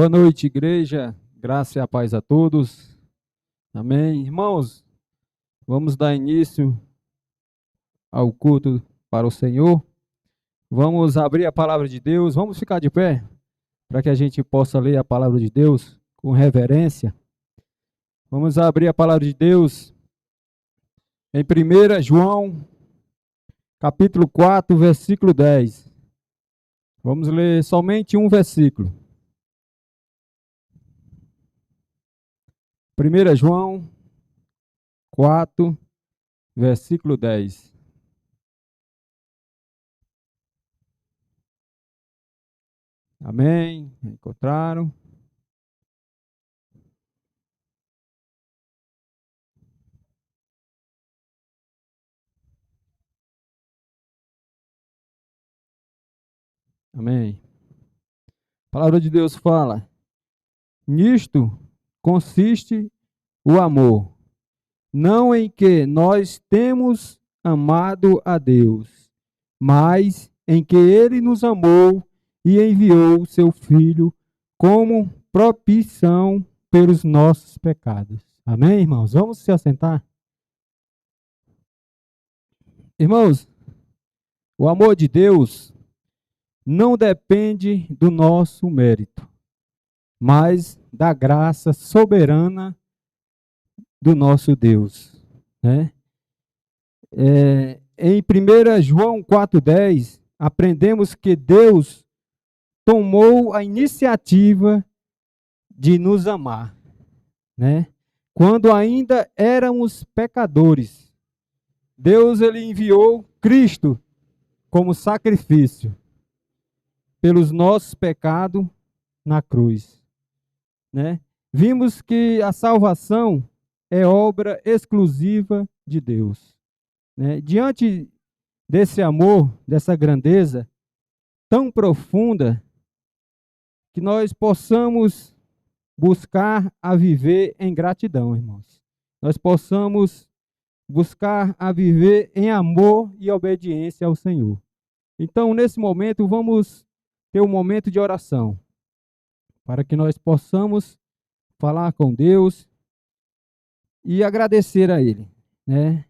Boa noite, igreja. Graça e a paz a todos. Amém. Irmãos, vamos dar início ao culto para o Senhor. Vamos abrir a palavra de Deus. Vamos ficar de pé para que a gente possa ler a palavra de Deus com reverência. Vamos abrir a palavra de Deus em 1 João, capítulo 4, versículo 10. Vamos ler somente um versículo. 1 João 4, versículo 10. Amém? Encontraram? Amém. A palavra de Deus fala: nisto consiste o amor, não em que nós temos amado a Deus, mas em que Ele nos amou e enviou seu Filho como propiciação pelos nossos pecados. Amém, irmãos? Vamos se assentar? Irmãos, o amor de Deus não depende do nosso mérito, mas da graça soberana do nosso Deus, né? Em 1 João 4,10, aprendemos que Deus tomou a iniciativa de nos amar, né? Quando ainda éramos pecadores, Deus ele enviou Cristo como sacrifício pelos nossos pecados na cruz, né? Vimos que a salvação é obra exclusiva de Deus, né? Diante desse amor, dessa grandeza tão profunda, que nós possamos buscar a viver em gratidão, irmãos. Nós possamos buscar a viver em amor e obediência ao Senhor. Então, nesse momento, vamos ter um momento de oração, para que nós possamos falar com Deus e agradecer a Ele, né?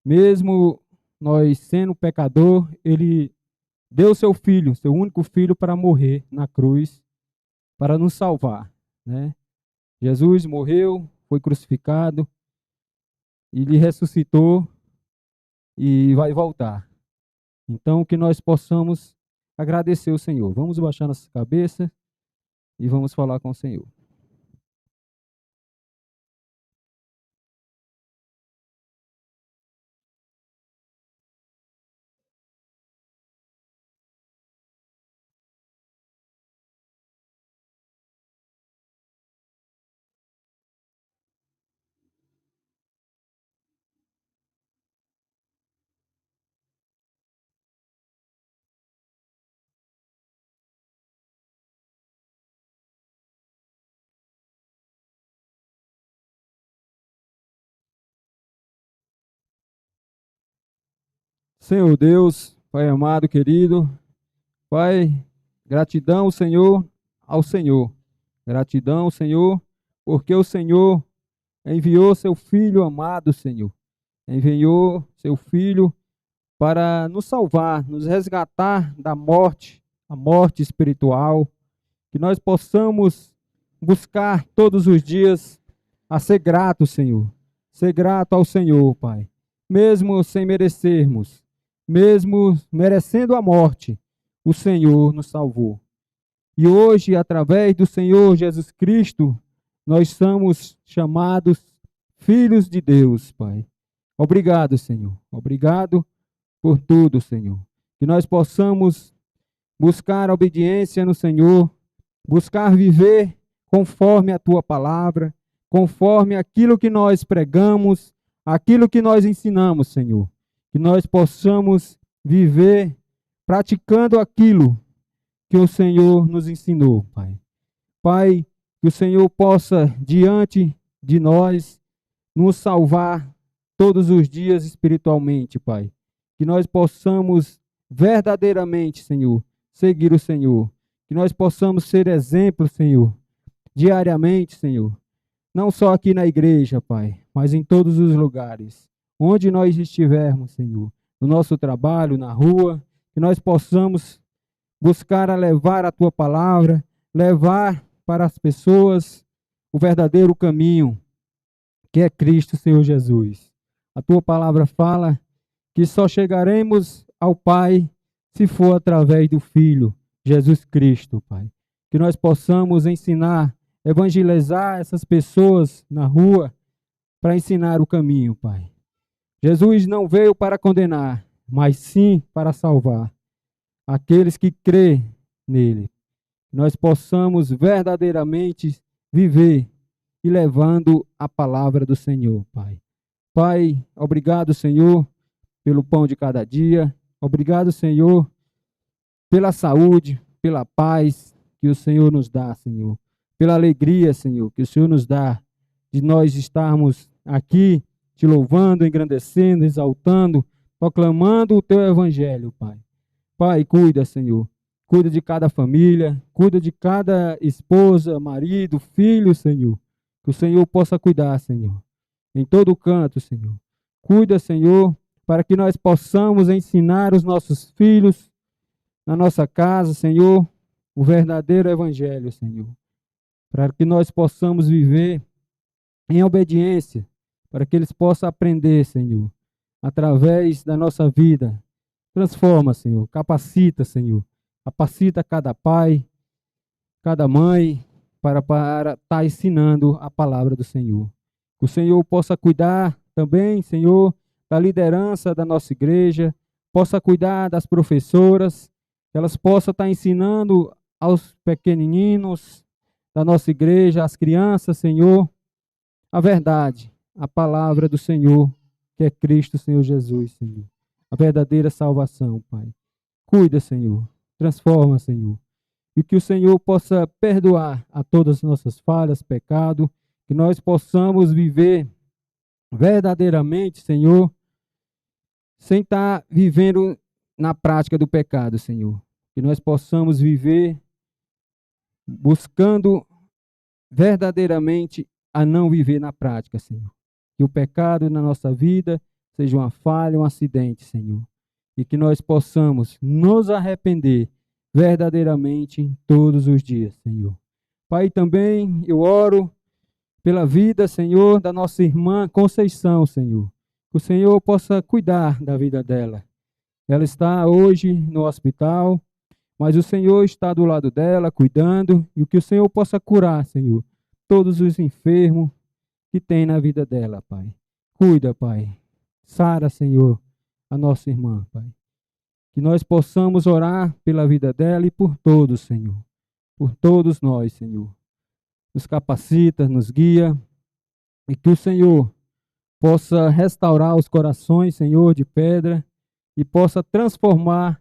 Mesmo nós sendo pecador, Ele deu seu Filho, seu único Filho, para morrer na cruz, para nos salvar, né? Jesus morreu, foi crucificado, Ele ressuscitou e vai voltar. Então, que nós possamos agradecer o Senhor. Vamos baixar nossa cabeça e vamos falar com o Senhor. Senhor Deus, Pai amado, querido, Pai, gratidão, Senhor, ao Senhor. Gratidão, Senhor, porque o Senhor enviou seu Filho amado, Senhor. Enviou seu Filho para nos salvar, nos resgatar da morte, a morte espiritual, que nós possamos buscar todos os dias a ser grato, Senhor. Ser grato ao Senhor, Pai. Mesmo sem merecermos, mesmo merecendo a morte, o Senhor nos salvou. E hoje, através do Senhor Jesus Cristo, nós somos chamados filhos de Deus, Pai. Obrigado, Senhor. Obrigado por tudo, Senhor. Que nós possamos buscar obediência no Senhor, buscar viver conforme a Tua palavra, conforme aquilo que nós pregamos, aquilo que nós ensinamos, Senhor. Que nós possamos viver praticando aquilo que o Senhor nos ensinou, Pai. Pai, que o Senhor possa, diante de nós, nos salvar todos os dias espiritualmente, Pai. Que nós possamos verdadeiramente, Senhor, seguir o Senhor. Que nós possamos ser exemplo, Senhor, diariamente, Senhor. Não só aqui na igreja, Pai, mas em todos os lugares. Onde nós estivermos, Senhor. No nosso trabalho, na rua. Que nós possamos buscar a levar a Tua palavra, levar para as pessoas o verdadeiro caminho, que é Cristo, Senhor Jesus. A Tua palavra fala que só chegaremos ao Pai se for através do Filho, Jesus Cristo, Pai. Que nós possamos ensinar, evangelizar essas pessoas na rua para ensinar o caminho, Pai. Jesus não veio para condenar, mas sim para salvar aqueles que crê nele. Nós possamos verdadeiramente viver e levando a palavra do Senhor, Pai. Pai, obrigado, Senhor, pelo pão de cada dia. Obrigado, Senhor, pela saúde, pela paz que o Senhor nos dá, Senhor. Pela alegria, Senhor, que o Senhor nos dá de nós estarmos aqui te louvando, engrandecendo, exaltando, proclamando o teu evangelho, Pai. Pai, cuida, Senhor. Cuida de cada família, cuida de cada esposa, marido, filho, Senhor. Que o Senhor possa cuidar, Senhor. Em todo canto, Senhor. Cuida, Senhor, para que nós possamos ensinar os nossos filhos na nossa casa, Senhor, o verdadeiro evangelho, Senhor. Para que nós possamos viver em obediência, para que eles possam aprender, Senhor, através da nossa vida. Transforma, Senhor, capacita, Senhor. Capacita cada pai, cada mãe, para estar ensinando a palavra do Senhor. Que o Senhor possa cuidar também, Senhor, da liderança da nossa igreja, possa cuidar das professoras, que elas possam estar ensinando aos pequenininhos da nossa igreja, às crianças, Senhor, a verdade, a palavra do Senhor, que é Cristo, Senhor Jesus, Senhor. A verdadeira salvação, Pai. Cuida, Senhor. Transforma, Senhor. E que o Senhor possa perdoar a todas as nossas falhas, pecado, que nós possamos viver verdadeiramente, Senhor, sem estar vivendo na prática do pecado, Senhor. Que nós possamos viver buscando verdadeiramente a não viver na prática, Senhor. Que o pecado na nossa vida seja uma falha, um acidente, Senhor. E que nós possamos nos arrepender verdadeiramente todos os dias, Senhor. Pai, também eu oro pela vida, Senhor, da nossa irmã Conceição, Senhor. Que o Senhor possa cuidar da vida dela. Ela está hoje no hospital, mas o Senhor está do lado dela, cuidando, e que o Senhor possa curar, Senhor, todos os enfermos que tem na vida dela, Pai. Cuida, Pai. Sara, Senhor, a nossa irmã, Pai. Que nós possamos orar pela vida dela e por todos, Senhor. Por todos nós, Senhor. Nos capacita, nos guia. E que o Senhor possa restaurar os corações, Senhor, de pedra. E possa transformar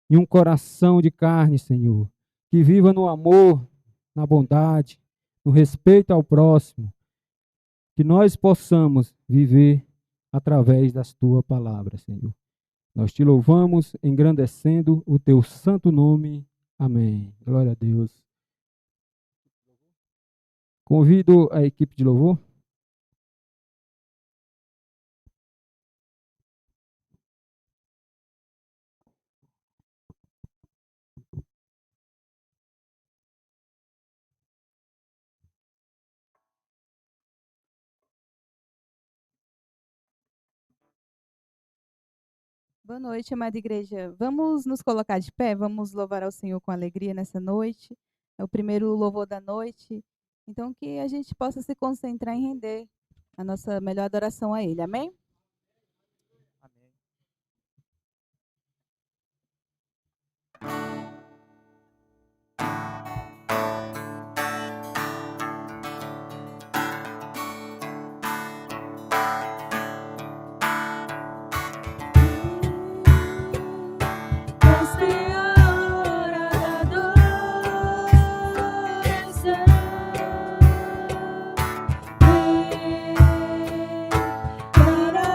em um coração de carne, Senhor. Que viva no amor, na bondade, no respeito ao próximo. Que nós possamos viver através das tuas palavras, Senhor. Nós te louvamos, engrandecendo o teu santo nome. Amém. Glória a Deus. Convido a equipe de louvor. Boa noite, amada igreja. Vamos nos colocar de pé, vamos louvar ao Senhor com alegria nessa noite. É o primeiro louvor da noite. Então, que a gente possa se concentrar em render a nossa melhor adoração a Ele. Amém? Para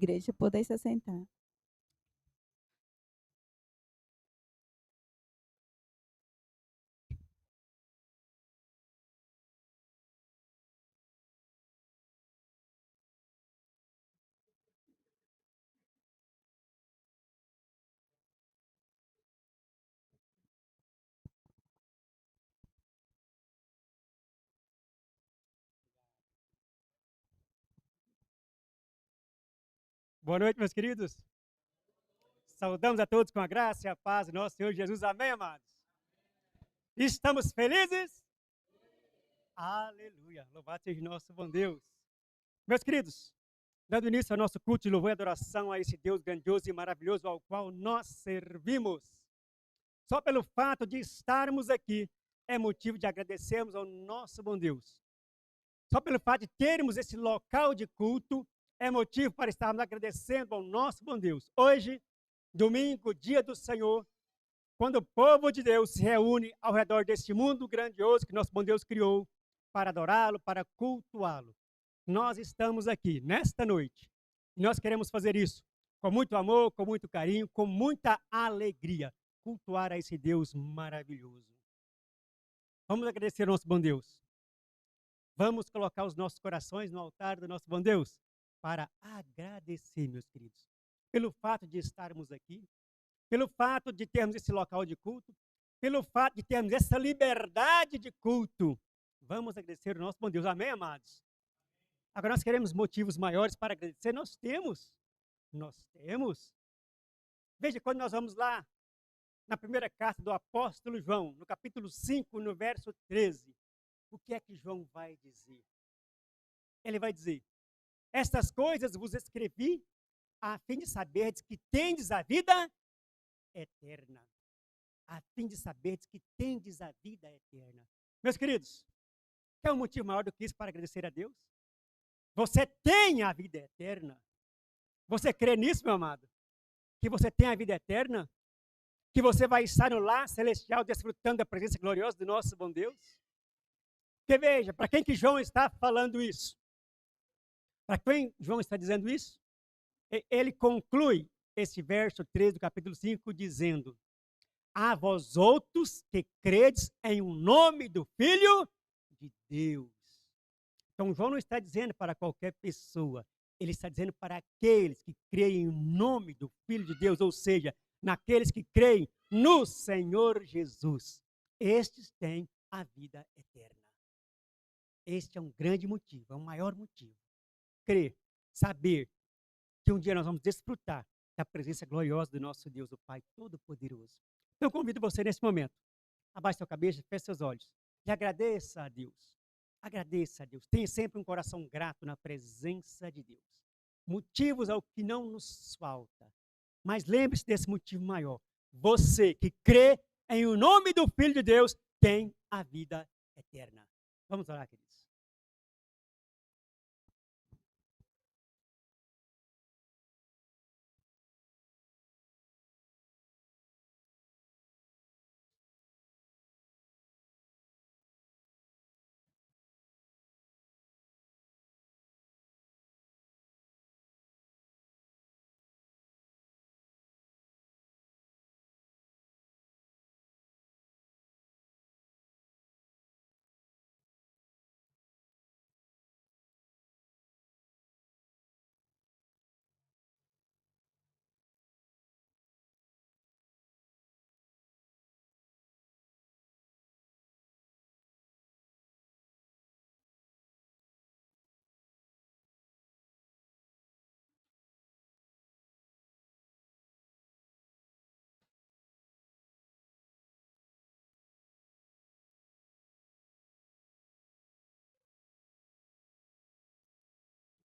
igreja. Poder se assentar. Boa noite, meus queridos. Saudamos a todos com a graça e a paz do nosso Senhor Jesus. Amém, amados? Estamos felizes? Aleluia. Louvado seja nosso bom Deus. Meus queridos, dando início ao nosso culto de louvor e adoração a esse Deus grandioso e maravilhoso ao qual nós servimos. Só pelo fato de estarmos aqui é motivo de agradecermos ao nosso bom Deus. Só pelo fato de termos esse local de culto é motivo para estarmos agradecendo ao nosso bom Deus. Hoje, domingo, dia do Senhor, quando o povo de Deus se reúne ao redor deste mundo grandioso que nosso bom Deus criou para adorá-lo, para cultuá-lo. Nós estamos aqui nesta noite e nós queremos fazer isso com muito amor, com muito carinho, com muita alegria, cultuar a esse Deus maravilhoso. Vamos agradecer ao nosso bom Deus. Vamos colocar os nossos corações no altar do nosso bom Deus para agradecer, meus queridos, pelo fato de estarmos aqui, pelo fato de termos esse local de culto, pelo fato de termos essa liberdade de culto. Vamos agradecer ao nosso bom Deus. Amém, amados? Agora nós queremos motivos maiores para agradecer. Nós temos. Veja, quando nós vamos lá na primeira carta do apóstolo João, no capítulo 5, no verso 13, o que é que João vai dizer? Ele vai dizer: estas coisas vos escrevi a fim de saberdes que tendes a vida eterna. A fim de saberdes que tendes a vida eterna. Meus queridos, quer um motivo maior do que isso para agradecer a Deus? Você tem a vida eterna. Você crê nisso, meu amado? Que você tem a vida eterna? Que você vai estar no lar celestial desfrutando da presença gloriosa do nosso bom Deus? Porque veja, para quem que João está falando isso? Para quem João está dizendo isso? Ele conclui esse verso 13 do capítulo 5 dizendo: a vós outros que credes em o nome do Filho de Deus. Então João não está dizendo para qualquer pessoa, ele está dizendo para aqueles que creem em nome do Filho de Deus, ou seja, naqueles que creem no Senhor Jesus. Estes têm a vida eterna. Este é um grande motivo, é o maior motivo. Crer, saber que um dia nós vamos desfrutar da presença gloriosa do nosso Deus, o Pai Todo-Poderoso. Então, eu convido você nesse momento, abaixe sua cabeça, feche seus olhos e agradeça a Deus. Agradeça a Deus. Tenha sempre um coração grato na presença de Deus. Motivos ao que não nos falta. Mas lembre-se desse motivo maior. Você que crê em o nome do Filho de Deus tem a vida eterna. Vamos orar, queridos.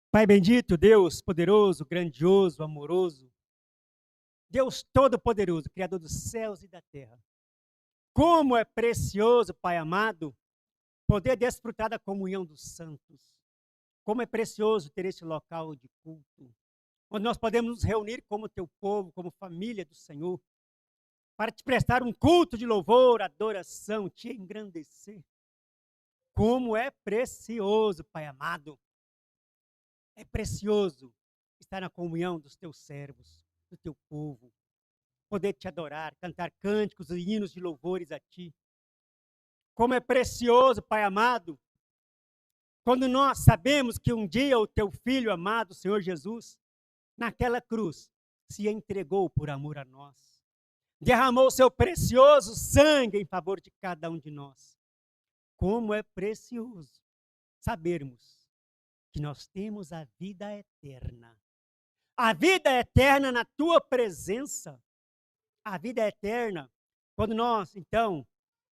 Pai bendito, Deus poderoso, grandioso, amoroso, Deus todo-poderoso, Criador dos céus e da terra. Como é precioso, Pai amado, poder desfrutar da comunhão dos santos. Como é precioso ter esse local de culto, onde nós podemos nos reunir como teu povo, como família do Senhor, para te prestar um culto de louvor, adoração, te engrandecer. Como é precioso, Pai amado. É precioso estar na comunhão dos teus servos, do teu povo, poder te adorar, cantar cânticos e hinos de louvores a ti. Como é precioso, Pai amado, quando nós sabemos que um dia o teu Filho amado, Senhor Jesus, naquela cruz, se entregou por amor a nós. Derramou seu precioso sangue em favor de cada um de nós. Como é precioso sabermos que nós temos a vida eterna. A vida eterna na tua presença. A vida eterna, quando nós, então,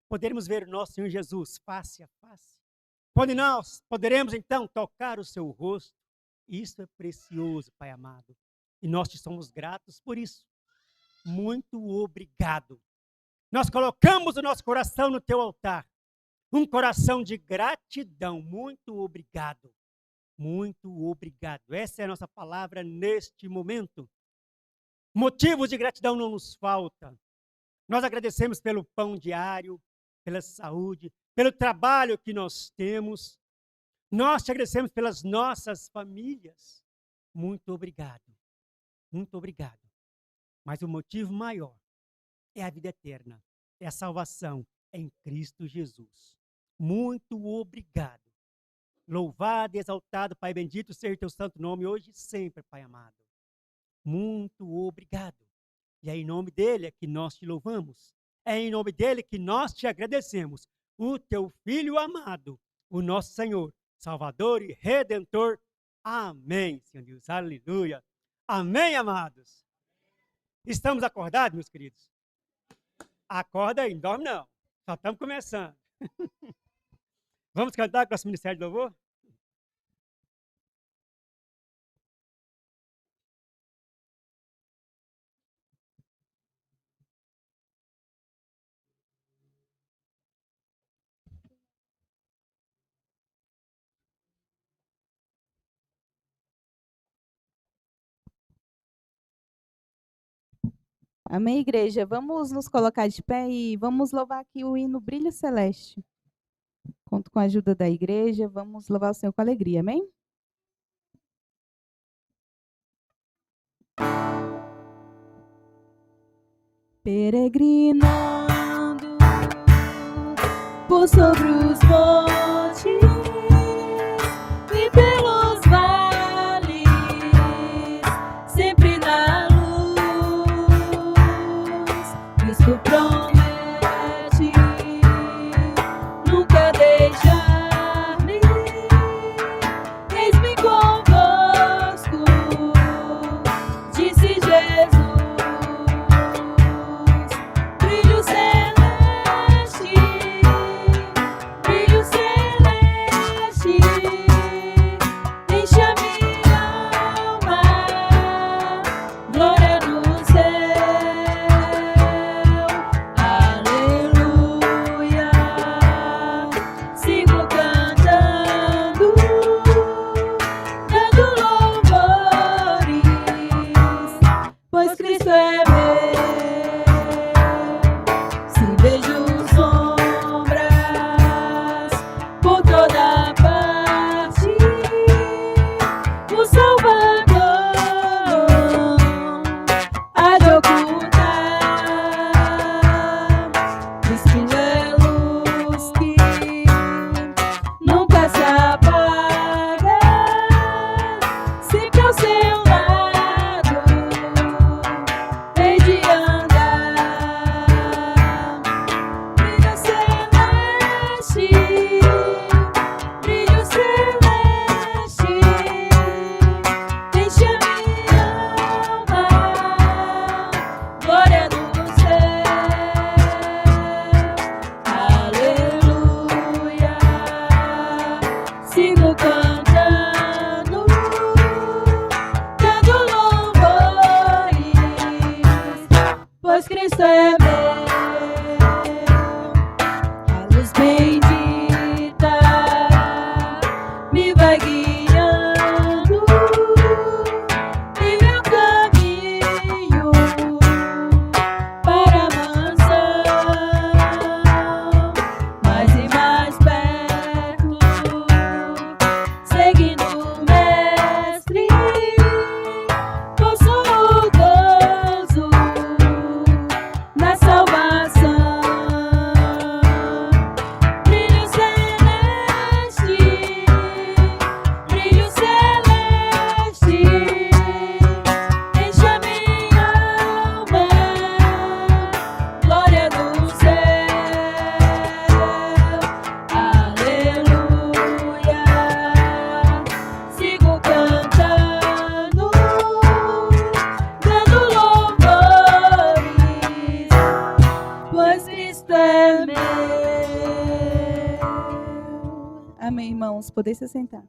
poderemos ver o nosso Senhor Jesus face a face. Quando nós poderemos, então, tocar o seu rosto. Isso é precioso, Pai amado. E nós te somos gratos por isso. Muito obrigado. Nós colocamos o nosso coração no teu altar. Um coração de gratidão. Muito obrigado. Muito obrigado. Essa é a nossa palavra neste momento. Motivos de gratidão não nos faltam. Nós agradecemos pelo pão diário, pela saúde, pelo trabalho que nós temos. Nós te agradecemos pelas nossas famílias. Muito obrigado. Muito obrigado. Mas o motivo maior é a vida eterna, é a salvação em Cristo Jesus. Muito obrigado. Louvado e exaltado, Pai bendito, seja o teu santo nome hoje e sempre, Pai amado. Muito obrigado. E é em nome dele que nós te louvamos. É em nome dele que nós te agradecemos. O teu Filho amado, o nosso Senhor, Salvador e Redentor. Amém, Senhor Deus. Aleluia. Amém, amados. Estamos acordados, meus queridos? Acorda aí, não dorme não. Só estamos começando. Vamos cantar com o nosso Ministério de Louvor? Amém, igreja? Vamos nos colocar de pé e vamos louvar aqui o hino Brilho Celeste. Conto com a ajuda da igreja, vamos louvar o Senhor com alegria, amém? Peregrinando por sobre os montes e pelos vales, sempre na luz, Cristo promete nunca deixar-me. Eis-me convosco, disse Jesus. Brilho celeste, enche a minha alma, glória no céu, aleluia. Sigo cantando, dando louvores, pois Cristo é meu. Se vejo sombras por toda parte, o Salvador há de ocultar. Cristo é luz que nunca se apaga, sempre ao seu lado hei de andar. Brilho celeste, enche a minha alma, glória no céu, aleluia. Sigo cantando, dando louvores, pois Cristo é meu. A luz bendita me vai guiando em meu caminho para a mansão, mais e mais perto, seguindo o Mestre, Cristo é meu. Amém, irmãos. Podem se sentar.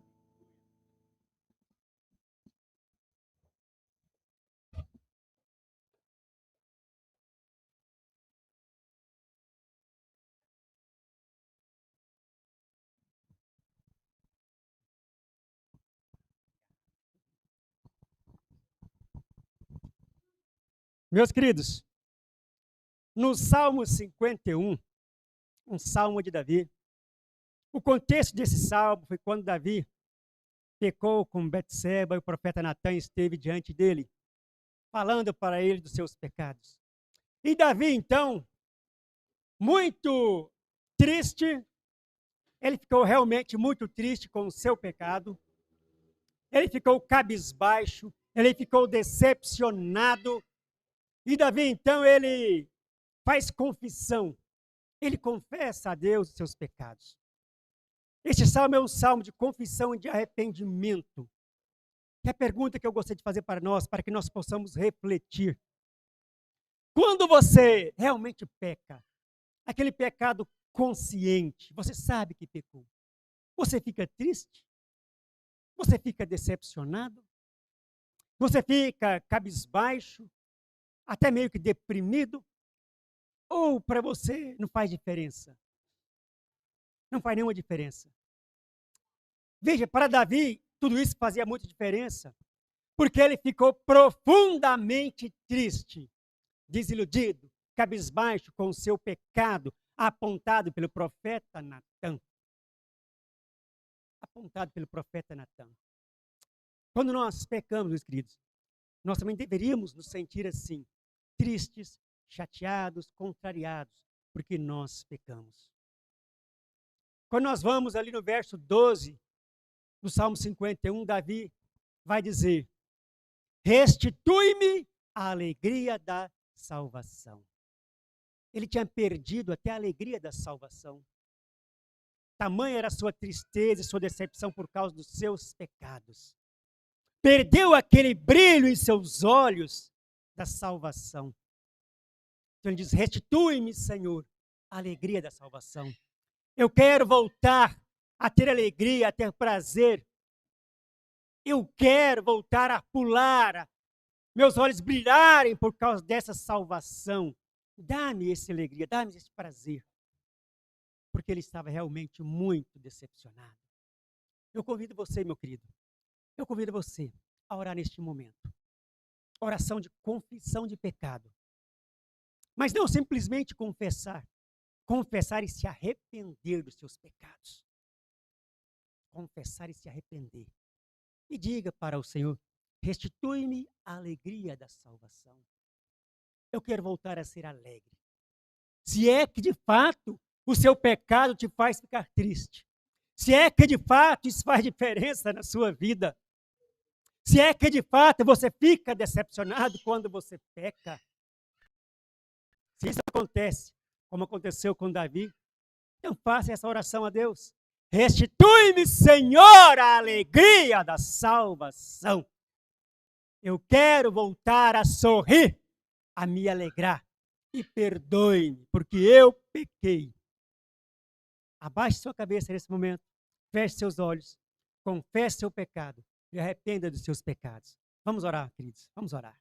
Meus queridos, no Salmo 51, um salmo de Davi, o contexto desse salmo foi quando Davi pecou com Betseba e o profeta Natan esteve diante dele, falando para ele dos seus pecados. E Davi, então, muito triste, ele ficou realmente muito triste com o seu pecado, ele ficou cabisbaixo, ele ficou decepcionado, e Davi, então, ele faz confissão, ele confessa a Deus os seus pecados. Este salmo é um salmo de confissão e de arrependimento. Que é a pergunta que eu gostaria de fazer para nós, para que nós possamos refletir. Quando você realmente peca, aquele pecado consciente, você sabe que pecou, você fica triste? Você fica decepcionado? Você fica cabisbaixo? Até meio que deprimido? Ou para você não faz diferença? Não faz nenhuma diferença. Veja, para Davi, tudo isso fazia muita diferença, porque ele ficou profundamente triste, desiludido, cabisbaixo com o seu pecado, apontado pelo profeta Natan. Apontado pelo profeta Natan. Quando nós pecamos, meus queridos, nós também deveríamos nos sentir assim, tristes, chateados, contrariados, porque nós pecamos. Quando nós vamos ali no verso 12 do Salmo 51, Davi vai dizer: restitui-me a alegria da salvação. Ele tinha perdido até a alegria da salvação. Tamanha era a sua tristeza e sua decepção por causa dos seus pecados. Perdeu aquele brilho em seus olhos da salvação. Então ele diz: restitui-me, Senhor, a alegria da salvação. Eu quero voltar a ter alegria, a ter prazer. Eu quero voltar a pular, meus olhos brilharem por causa dessa salvação. Dá-me essa alegria, dá-me esse prazer. Porque ele estava realmente muito decepcionado. Eu convido você, meu querido, eu convido você a orar neste momento. Oração de confissão de pecado. Mas não simplesmente confessar. Confessar e se arrepender dos seus pecados. Confessar e se arrepender. E diga para o Senhor: restitui-me a alegria da salvação. Eu quero voltar a ser alegre. Se é que de fato o seu pecado te faz ficar triste. Se é que de fato isso faz diferença na sua vida. Se é que de fato você fica decepcionado quando você peca. Se isso acontece, como aconteceu com Davi, então faça essa oração a Deus. Restitui-me, Senhor, a alegria da salvação. Eu quero voltar a sorrir, a me alegrar. E perdoe-me, porque eu pequei. Abaixe sua cabeça nesse momento, feche seus olhos, confesse seu pecado e arrependa dos seus pecados. Vamos orar, queridos, vamos orar.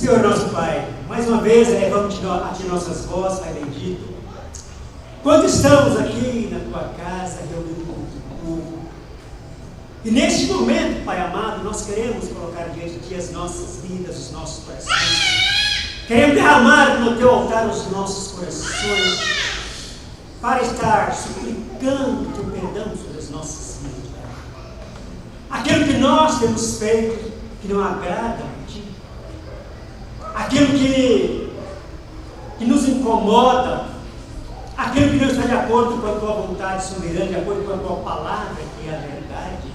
Senhor nosso Pai, mais uma vez elevamos a Ti nossas vozes, Pai bendito. Quando estamos aqui na Tua casa, reunidos com o Teu povo, e neste momento, Pai amado, nós queremos colocar diante de Ti as nossas vidas, os nossos corações. Queremos derramar no Teu altar os nossos corações, para estar suplicando o Teu perdão sobre as nossas vidas, Pai. Aquilo que nós temos feito, que não agrada a Ti, aquilo que nos incomoda, aquilo que não está de acordo com a Tua vontade soberana, de acordo com a Tua palavra, que é a verdade.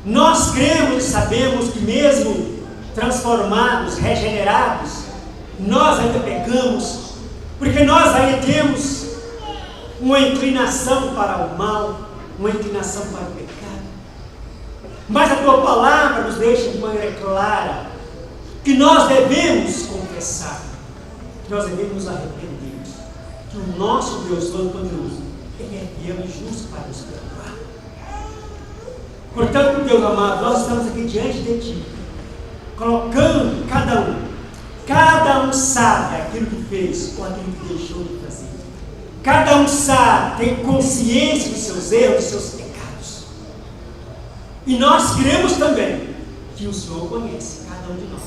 Nós cremos e sabemos que mesmo transformados, regenerados, nós ainda pecamos, porque nós ainda temos uma inclinação para o mal, uma inclinação para o pecado. Mas a Tua palavra nos deixa de maneira clara que nós devemos confessar, que nós devemos nos arrepender, que o nosso Deus Todo-Poderoso, Ele é fiel e justo para nos perdoar. Portanto, Deus amado, nós estamos aqui diante de Ti, colocando cada um sabe aquilo que fez ou aquilo que deixou de fazer. Cada um sabe, tem consciência dos seus erros, dos seus pecados. E nós cremos também que o Senhor conhece cada um de nós.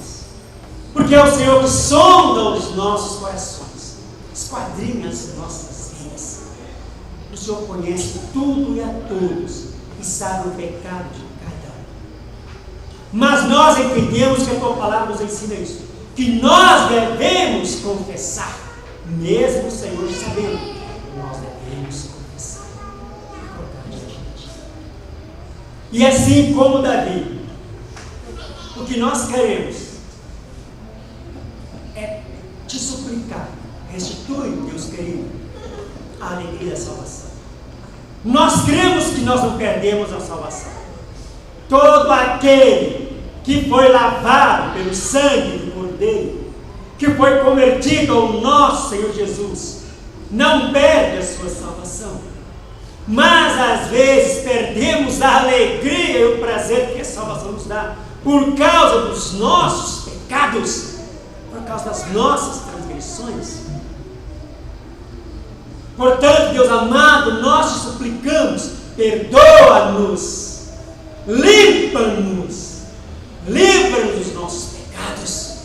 Porque é o Senhor que sonda os nossos corações, esquadrinha as nossas vidas. O Senhor conhece tudo e a todos e sabe o pecado de cada um. Mas nós entendemos que a Tua palavra nos ensina isso, que nós devemos confessar, mesmo o Senhor sabendo, nós devemos confessar. E assim como Davi, o que nós queremos é Te suplicar, restitui, Deus querido, a alegria da salvação. Nós cremos que nós não perdemos a salvação. Todo aquele que foi lavado pelo sangue do Cordeiro, que foi convertido ao nosso Senhor Jesus, não perde a sua salvação. Mas às vezes perdemos a alegria e o prazer que a salvação nos dá, por causa dos nossos pecados, por causa das nossas transgressões. Portanto, Deus amado, nós Te suplicamos, perdoa-nos, limpa-nos, livra-nos dos nossos pecados,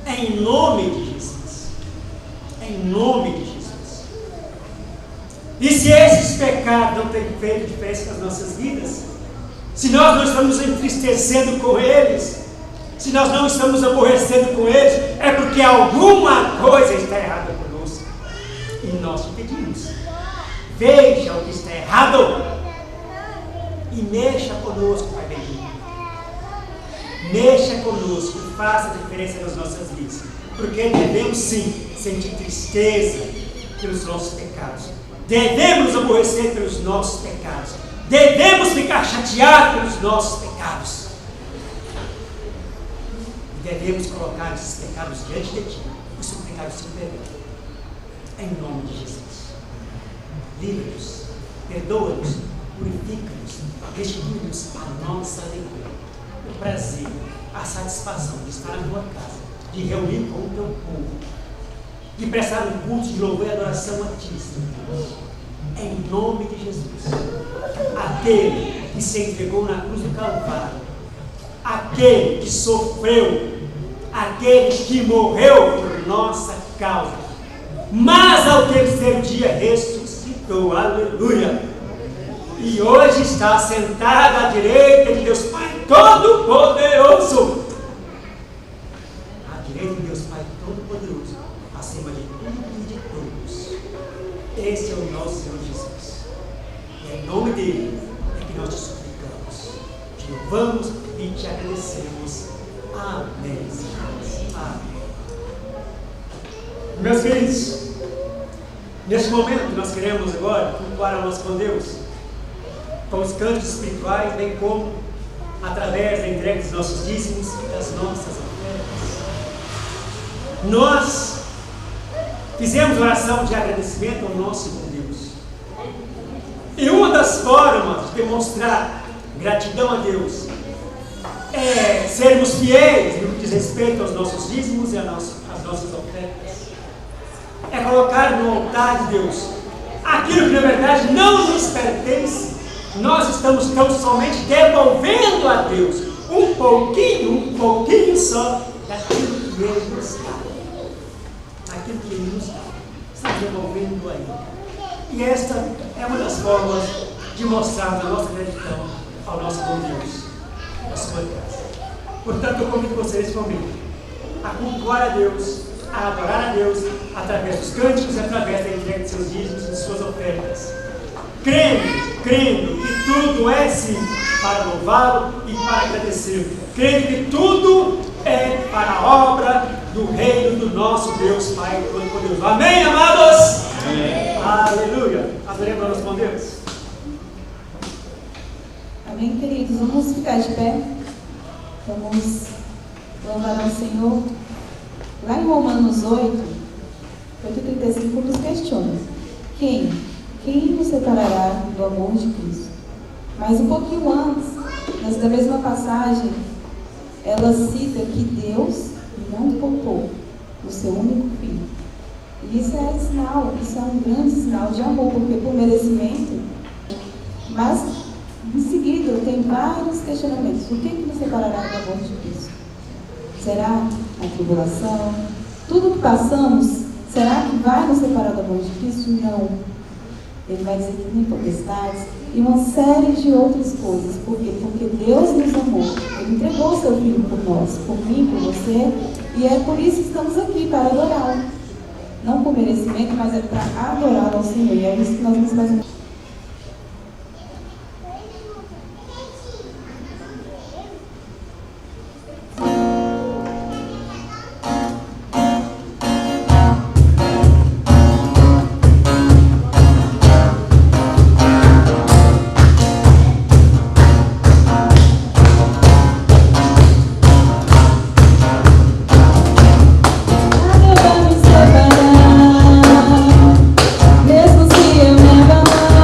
em nome de Jesus, em nome de Jesus. E se esses pecados não têm feito diferença nas nossas vidas, se nós não estamos entristecendo com eles, se nós não estamos aborrecendo com eles, é porque alguma coisa está errada conosco. E nós te pedimos, veja o que está errado e mexa conosco, Pai bendito. Mexa conosco e faça a diferença nas nossas vidas, porque devemos sim sentir tristeza pelos nossos pecados, devemos aborrecer pelos nossos pecados, devemos ficar chateados pelos nossos pecados, e devemos colocar esses pecados diante de Ti e suplicar o Seu perdão. Em nome de Jesus, livra-nos, perdoa-nos, purifica-nos, restitui-nos a nossa alegria, o prazer, a satisfação de estar na Tua casa, de reunir com o Teu povo, de prestar um culto de louvor e adoração a Ti, Senhor. Em nome de Jesus, aquele que se entregou na cruz do Calvário, aquele que sofreu, aquele que morreu por nossa causa, mas ao terceiro dia ressuscitou, aleluia, e hoje está sentado à direita de Deus Pai Todo-Poderoso, à direita de Deus Pai Todo-Poderoso, acima de tudo e de todos. Esse é o nosso Senhor Jesus, e em nome dele é que nós te suplicamos, te louvamos e te agradecemos. Amém, Senhor. Amém. Meus queridos, neste momento nós queremos agora cultuar a nós com Deus, com os cantos espirituais, bem como através da entrega dos nossos dízimos e das nossas ofertas. Nós fizemos oração de agradecimento ao nosso bom Deus. E uma das formas de demonstrar gratidão a Deus é sermos fiéis no que diz respeito aos nossos dízimos e às nossas ofertas. É colocar no altar de Deus aquilo que na verdade não nos pertence. Nós estamos tão somente devolvendo a Deus um pouquinho só daquilo que Ele nos dá. Daquilo que Ele nos dá. Estamos devolvendo a Ele. E esta é uma das formas de mostrar a nossa gratidão ao nosso bom Deus, à sua graça. Portanto, eu convido vocês comigo a cultuar a Deus, a adorar a Deus, através dos cânticos e através da entrega de seus dízimos e de suas ofertas. Crendo que tudo é sim para louvá-lo e para agradecer. Crendo que tudo é para a obra do reino do nosso Deus Pai Todo-Poderoso. Amém, amados? Amém. Aleluia. Adoremos ao nosso bom Deus. Amém, queridos? Vamos ficar de pé. Vamos louvar ao Senhor. Lá em Romanos 8:35 nos questiona: Quem nos separará do amor de Cristo? Mas um pouquinho antes, nessa mesma passagem, ela cita que Deus não poupou o seu único filho. E isso é sinal, isso é um grande sinal de amor, porque por merecimento. Mas em seguida tem vários questionamentos. O que nos separará do amor de Cristo? Será a tribulação? Tudo que passamos, será que vai nos separar do amor de Cristo? Não. Ele vai dizer que nem potestades e uma série de outras coisas. Por quê? Porque Deus nos amou. Ele entregou o seu Filho por nós, por mim, por você. E é por isso que estamos aqui, para adorá-lo. Não por merecimento, mas é para adorá-lo ao Senhor. E é isso que nós vamos fazer. Mesmo se eu me abandonar.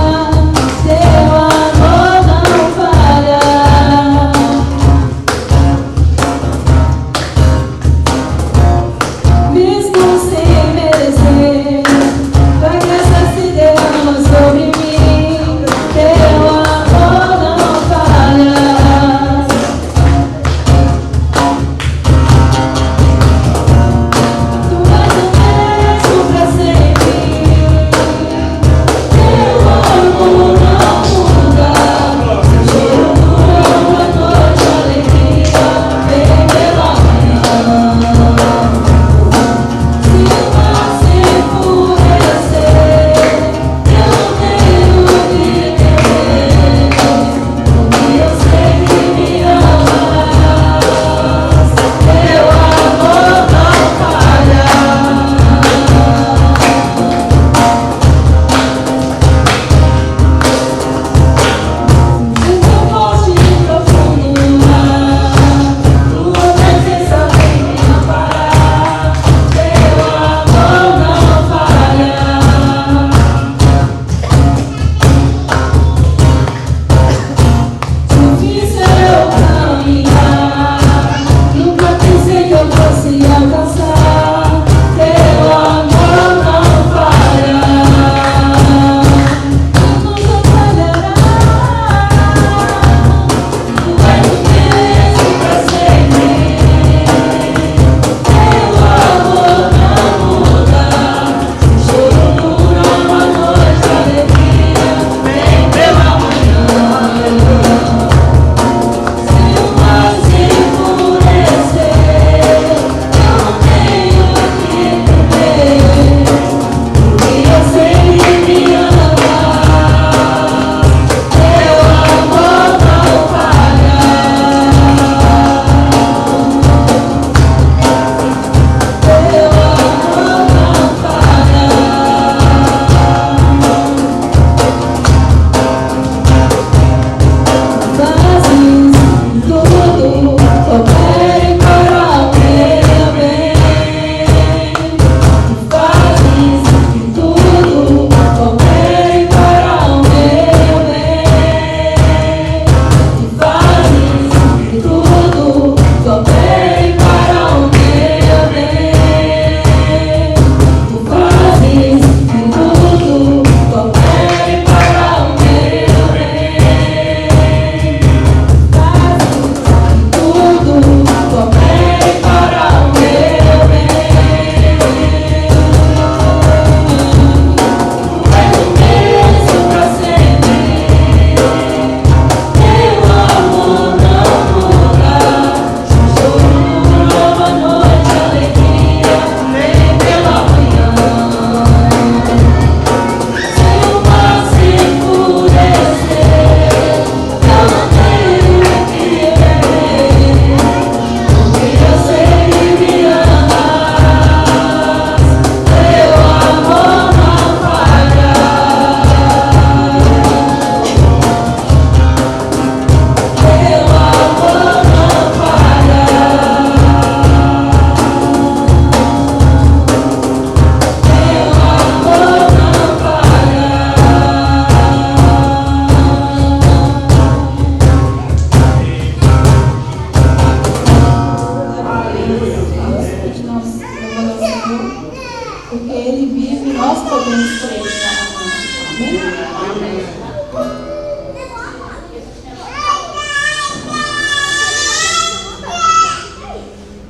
nós podemos crer nessa noite. Amém?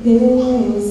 Deus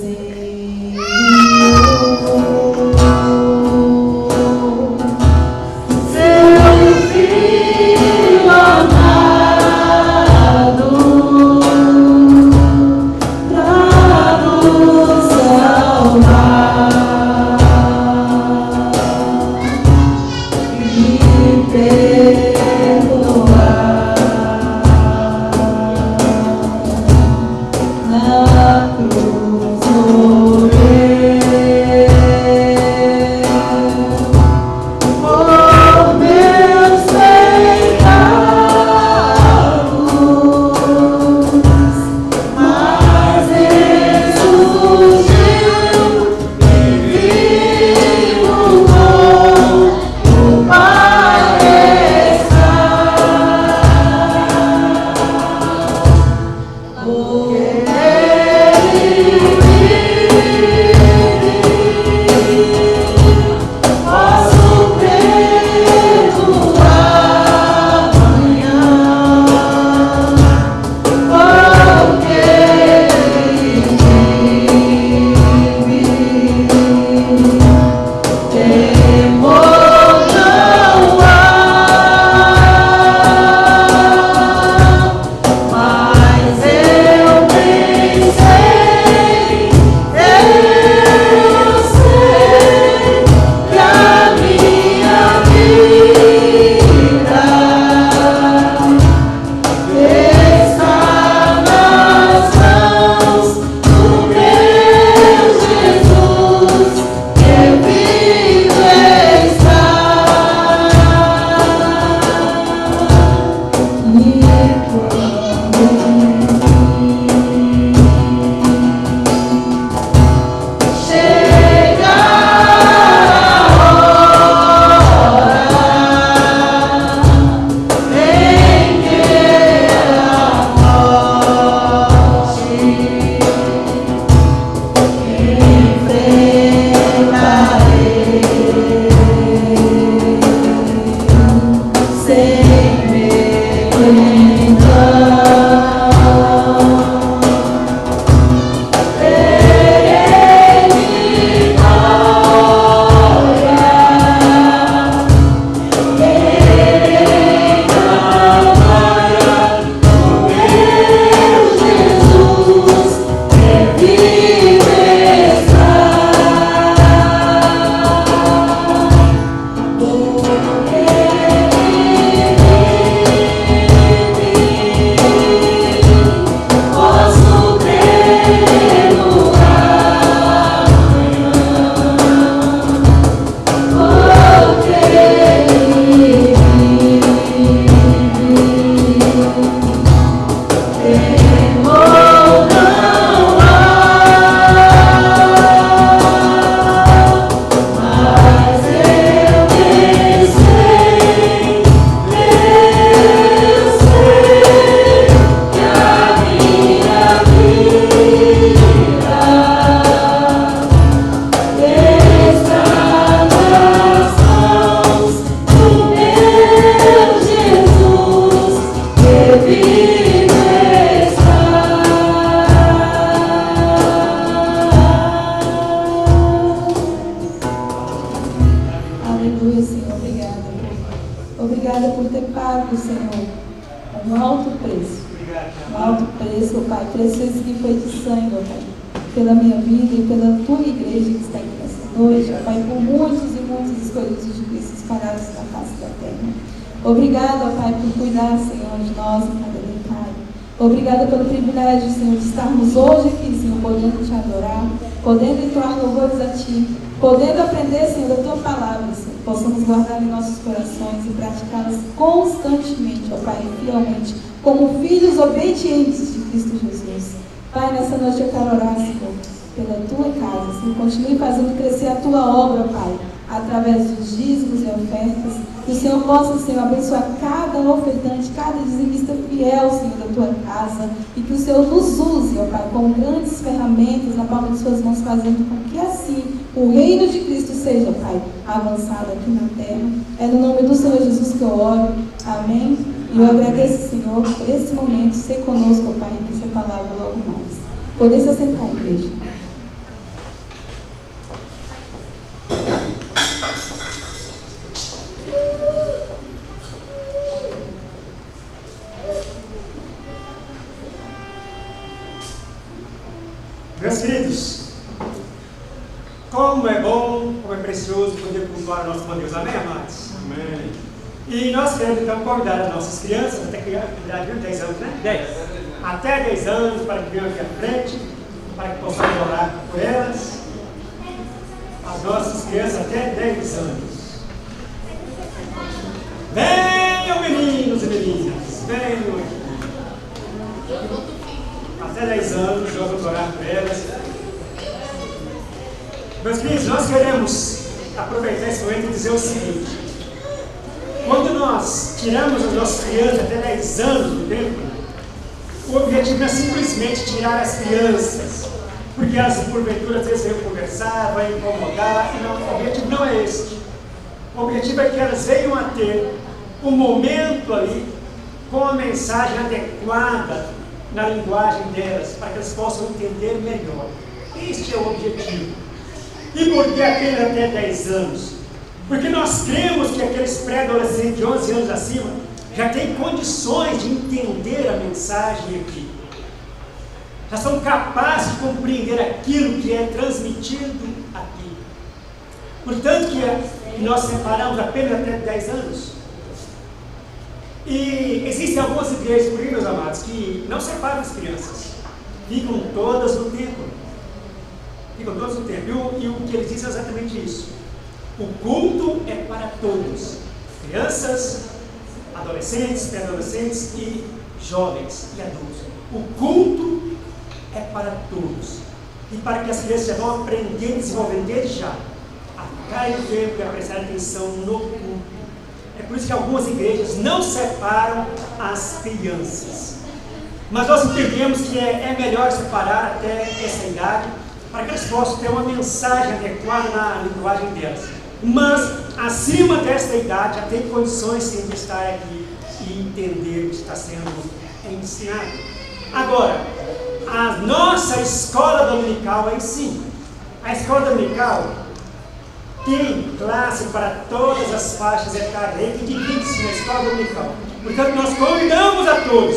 Obrigada por ter pago, Senhor, um alto preço. Um alto preço, Pai, precioso que foi de sangue, ó Pai, pela minha vida e pela tua igreja que está aqui nessa noite, ó Pai, por muitos e muitos escolhidos de Cristo espalhados na face da terra. Obrigada, ó Pai, por cuidar, Senhor, de nós em cada detalhe. Obrigada pelo privilégio, Senhor, de estarmos hoje aqui, Senhor, podendo te adorar, podendo entoar louvores a Ti, podendo aprender, Senhor, da Tua palavra, Senhor, possamos guardar em nossos corações e praticá-las constantemente, ó Pai, fielmente, como filhos obedientes de Cristo Jesus. Pai, nessa noite eu quero orar, Senhor, pela Tua casa, Senhor, continue fazendo crescer a Tua obra, Pai, através dos dízimos e ofertas, Que o Senhor possa, Senhor, abençoar cada ofertante, cada dizimista fiel, Senhor, da tua casa. E que o Senhor nos use, ó Pai, como grandes ferramentas na palma de suas mãos, fazendo com que assim o reino de Cristo seja, Pai, avançado aqui na terra. É no nome do Senhor Jesus que eu oro. Amém. E eu agradeço, Senhor, por esse momento, ser conosco, ó Pai, e que essa palavra logo mais. Poder se assentar, igreja. Meus queridos, como é bom, como é precioso poder cultuar o nosso bom Deus. Amém, amados? Amém. E nós queremos então convidar as nossas crianças, até que idade de 10 anos, né? 10. Até 10 anos, para que venham aqui à frente, para que possamos orar por elas. As nossas crianças até 10 anos. Venham, meninos e meninas, venham aqui. Até 10 anos, nós vamos orar por elas. Meus queridos, nós queremos aproveitar esse momento e dizer o seguinte: quando nós tiramos as nossas crianças até 10 anos do templo, o objetivo não é simplesmente tirar as crianças, porque elas porventura às vezes vêm conversar, vão incomodar. Não, o objetivo não é esse. O objetivo é que elas venham a ter um momento ali com a mensagem adequada na linguagem delas, para que elas possam entender melhor. Este é o objetivo. E por que apenas até 10 anos? Porque nós cremos que aqueles pré-adolescentes de 11 anos acima já têm condições de entender a mensagem aqui. Já são capazes de compreender aquilo que é transmitido aqui. Portanto, que nós separamos apenas até 10 anos. E existem algumas igrejas, por aí, meus amados, que não separam as crianças. Ficam todas no templo. Ficam todas no templo. E o que eles dizem é exatamente isso. O culto é para todos. Crianças, adolescentes, pré-adolescentes e jovens e adultos. O culto é para todos. E para que as crianças já vão aprender e desenvolver desde já a ficar no templo e a prestar atenção no culto. É por isso que algumas igrejas não separam as crianças. Mas nós entendemos que é melhor separar até essa idade, para que eles possam ter uma mensagem adequada na linguagem delas. Mas, acima dessa idade, já tem condições sim de estar aqui e entender o que está sendo ensinado. Agora, a nossa escola dominical é assim. A escola dominical tem classe para todas as faixas etárias, que divide-se na escola dominical. Portanto, nós convidamos a todos,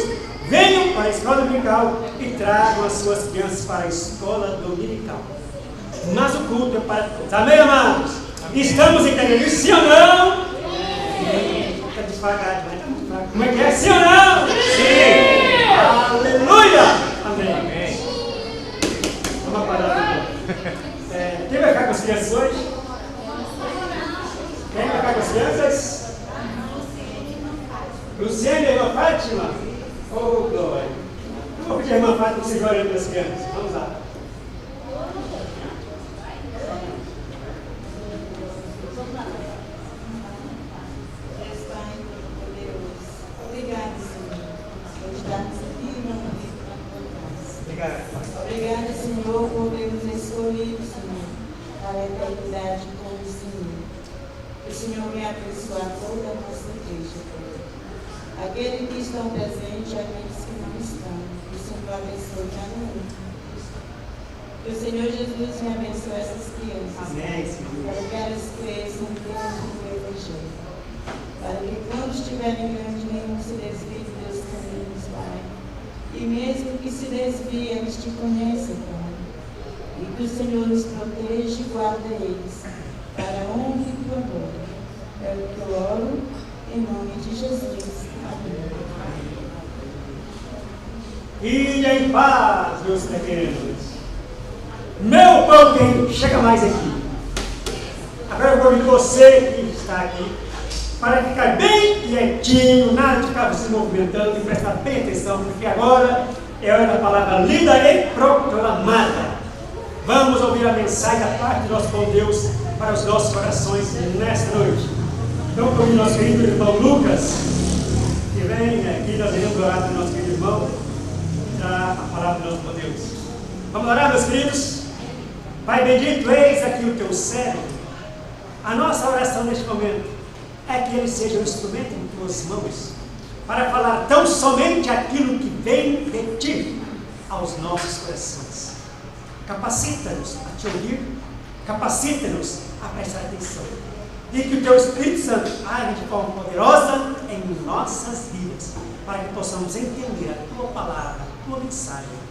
venham para a escola dominical e tragam as suas crianças para a escola dominical. Mas o culto é para todos. Amém, amados? Estamos entendendo isso, sim ou não? Sim. Está devagar, mas está muito devagar. Como é que é? Sim ou não? Sim! Aleluia! Amém. Vamos parar. Quem vai ficar com as crianças hoje? Quem vai ficar com as crianças? Luciane e a irmã Fátima? Oh, glória! Eu vou pedir a irmã Fátima que vocês orem pelas crianças. Vamos lá. Obrigada, Senhor, por estarmos aqui e não vir para a tua casa. Obrigada, Senhor, por termos escolhido, Senhor, para a eternidade com o Senhor. Que o Senhor venha abençoar toda a nossa igreja. Aqueles que estão presentes e aqueles que não estão. Que o Senhor abençoe cada um. Que o Senhor Jesus venha abençoar essas crianças. Amém, Senhor. Para que elas cresçam dentro do Evangelho. Para que quando estiverem grandes, nenhum se desvie de Deus caminhos, Pai. E mesmo que se desvie, eles te conhecem, Pai. E que o Senhor os proteja e guarde eles, para a honra e tua glória. É o que eu oro, em nome de Jesus. Amém. E em paz, meus pequenos. Meu pão querido, chega mais aqui. Agora eu convido você que está aqui para ficar bem quietinho, nada de ficar se movimentando e prestar bem atenção, porque agora é hora da palavra lida e proclamada. Vamos ouvir a mensagem da parte do nosso bom Deus para os nossos corações nesta noite. Então, como nosso querido irmão Lucas, que vem aqui, nós iremos orar para o nosso querido irmão e dar a palavra do nosso Deus. Vamos orar, meus queridos? Pai bendito, eis aqui o teu servo. A nossa oração neste momento é que ele seja um instrumento em tuas mãos, para falar tão somente aquilo que vem de ti aos nossos corações. Capacita-nos a te ouvir, capacita-nos a prestar atenção, e que o teu Espírito Santo age de forma poderosa em nossas vidas, para que possamos entender a tua palavra, a tua mensagem.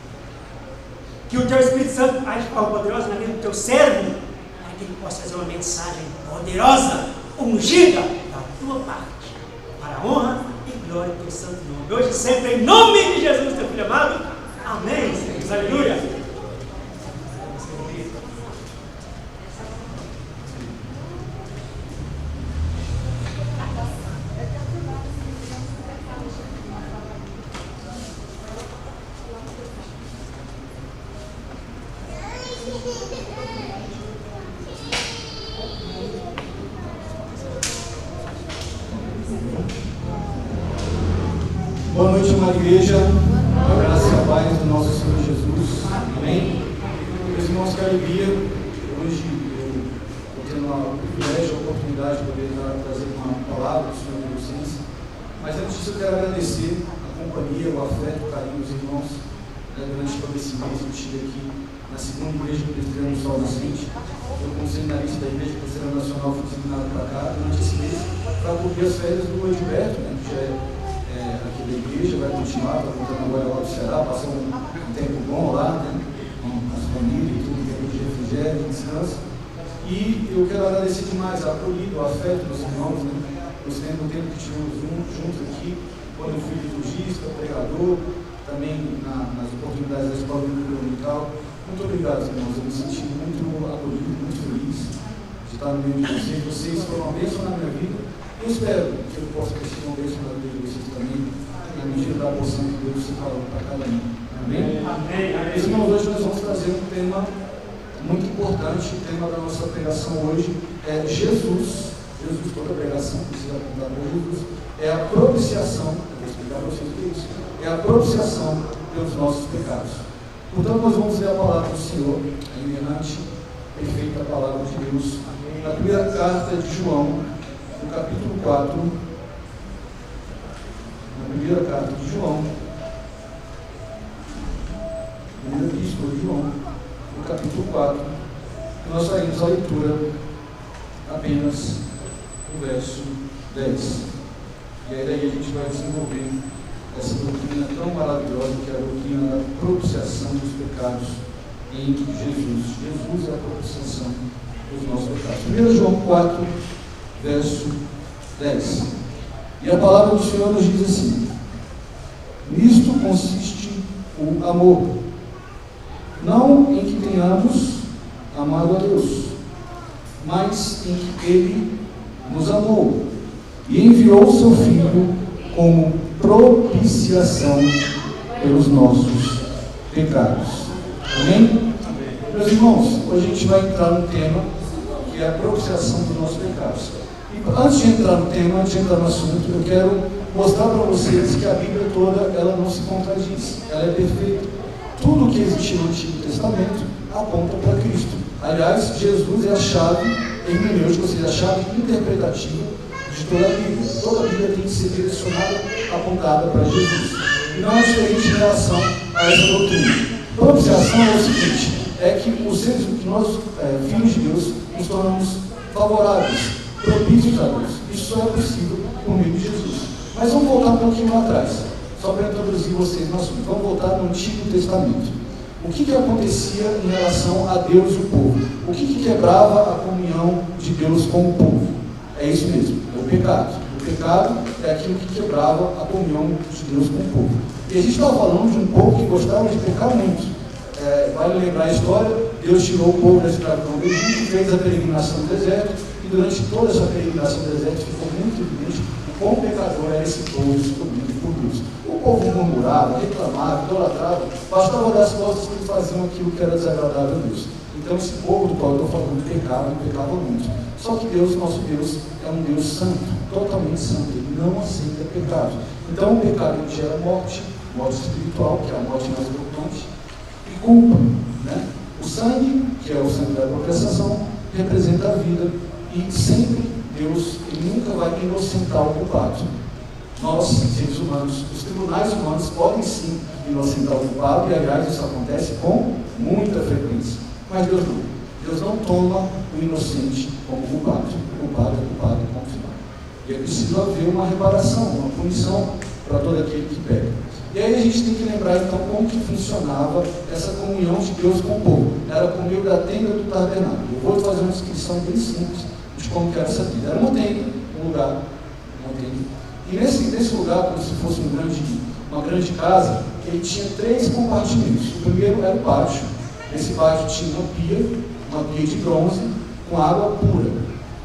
Que o teu Espírito Santo age de forma poderosa na vida do teu servo, para que ele possa fazer uma mensagem poderosa, ungida da tua parte, para a honra e glória do teu santo nome, hoje e sempre, em nome de Jesus, teu filho amado. Amém. Aleluia. Boa noite, amada igreja. A graça e a paz do nosso Senhor Jesus. Amém. Meus irmãos, que alegria. Hoje eu estou tendo o privilégio, a oportunidade de poder trazer uma palavra do Senhor de vocês. Mas antes disso, eu quero agradecer a companhia, o afeto, o carinho dos irmãos. Durante todo esse mês, eu estive aqui na segunda igreja presbiteriana do Sol Nascente. Eu, como seminarista da Igreja Presbiteriana Nacional, fui designado para cá durante esse mês para cobrir as férias do Edilberto, né, que já aqui da igreja, vai continuar, está voltando agora lá do Ceará, passar um tempo bom lá, né, com as famílias e tudo, tempo de refrigério, de descanso. E eu quero agradecer demais a acolhida, o afeto dos irmãos, né, o tempo que tivemos juntos aqui, quando eu fui liturgista, pregador, também nas oportunidades da escola bíblica dominical. Muito obrigado, irmãos, eu me senti muito acolhido, muito feliz de estar no meio de vocês. Vocês foram uma bênção na minha vida. Eu espero que eu possa ter uma bênção na vida de vocês também, na medida da porção que Deus separou para cada um. Amém? Amém. Meus irmãos, hoje nós vamos trazer um tema muito importante. O tema da nossa pregação hoje é Jesus. Jesus, toda pregação precisa apontar para Jesus. É a propiciação, eu vou explicar para vocês o que é isso. É a propiciação pelos nossos pecados. Portanto, nós vamos ler a palavra do Senhor, a inerrante, perfeita palavra de Deus, na primeira carta de João, no capítulo 4, na primeira carta de João, primeira epístola de João, no capítulo 4, nós faremos a leitura apenas no verso 10. E aí daí a gente vai desenvolver essa doutrina tão maravilhosa que é a doutrina da propiciação dos pecados em Jesus. Jesus é a propiciação dos nossos pecados. 1 João 4, verso 10. E a palavra do Senhor nos diz assim: nisto consiste o amor, não em que tenhamos amado a Deus, mas em que Ele nos amou e enviou o seu Filho como propiciação pelos nossos pecados. Amém? Meus irmãos, hoje a gente vai entrar no tema que é a propiciação dos nossos pecados. E antes de entrar no tema, antes de entrar no assunto, eu quero mostrar para vocês que a Bíblia toda, ela não se contradiz, ela é perfeita. Tudo que existe no Antigo Testamento aponta para Cristo. Aliás, Jesus é a chave hermenêutica, ou seja, a chave interpretativa de toda a Bíblia. Toda a Bíblia tem que ser direcionada, apontada para Jesus. E não é diferente em relação a essa doutrina. Propiciação é o seguinte, é que os seres, nós, filhos de Deus, nos tornamos favoráveis, propícios a Deus. Isso só é possível por meio de Jesus. Mas vamos voltar um pouquinho lá atrás, só para introduzir vocês no assunto. Vamos voltar no Antigo Testamento. O que acontecia em relação a Deus e o povo? O que quebrava a comunhão de Deus com o povo? É isso mesmo, é o pecado. O pecado é aquilo que quebrava a comunhão de Deus com o povo. E a gente estava falando de um povo que gostava de pecar muito. Vale lembrar a história, Deus tirou o povo da escravidão do Egito, fez a peregrinação no deserto, e durante toda essa peregrinação do deserto ficou muito evidente o quão pecador era esse povo escolhido por Deus. O povo murmurava, reclamava, idolatrava, bastava dar as costas que eles faziam aquilo que era desagradável a Deus. Então esse povo do qual eu estou falando pecava muito. Só que Deus, nosso Deus, é um Deus santo, totalmente santo, ele não aceita pecado. Então o pecado gera morte espiritual, que é a morte mais preocupante, e culpa, né? O sangue, que é o sangue da propiciação, representa a vida, e sempre Deus, ele nunca vai inocentar o culpado. Nós, seres humanos, os tribunais humanos podem sim inocentar o culpado, e aliás isso acontece com muita frequência, mas Deus não. Deus não toma o inocente como culpado. O culpado é culpado e ponto final. E é preciso haver uma reparação, uma punição para todo aquele que peca. E aí a gente tem que lembrar então como que funcionava essa comunhão de Deus com o povo. Era por meio da tenda do tabernáculo. Eu vou fazer uma descrição bem simples de como que era essa tenda. Era uma tenda, um lugar, uma tenda. E nesse lugar, como se fosse uma grande casa, ele tinha 3 compartimentos. O primeiro era o pátio. Nesse pátio tinha uma pia de bronze com água pura.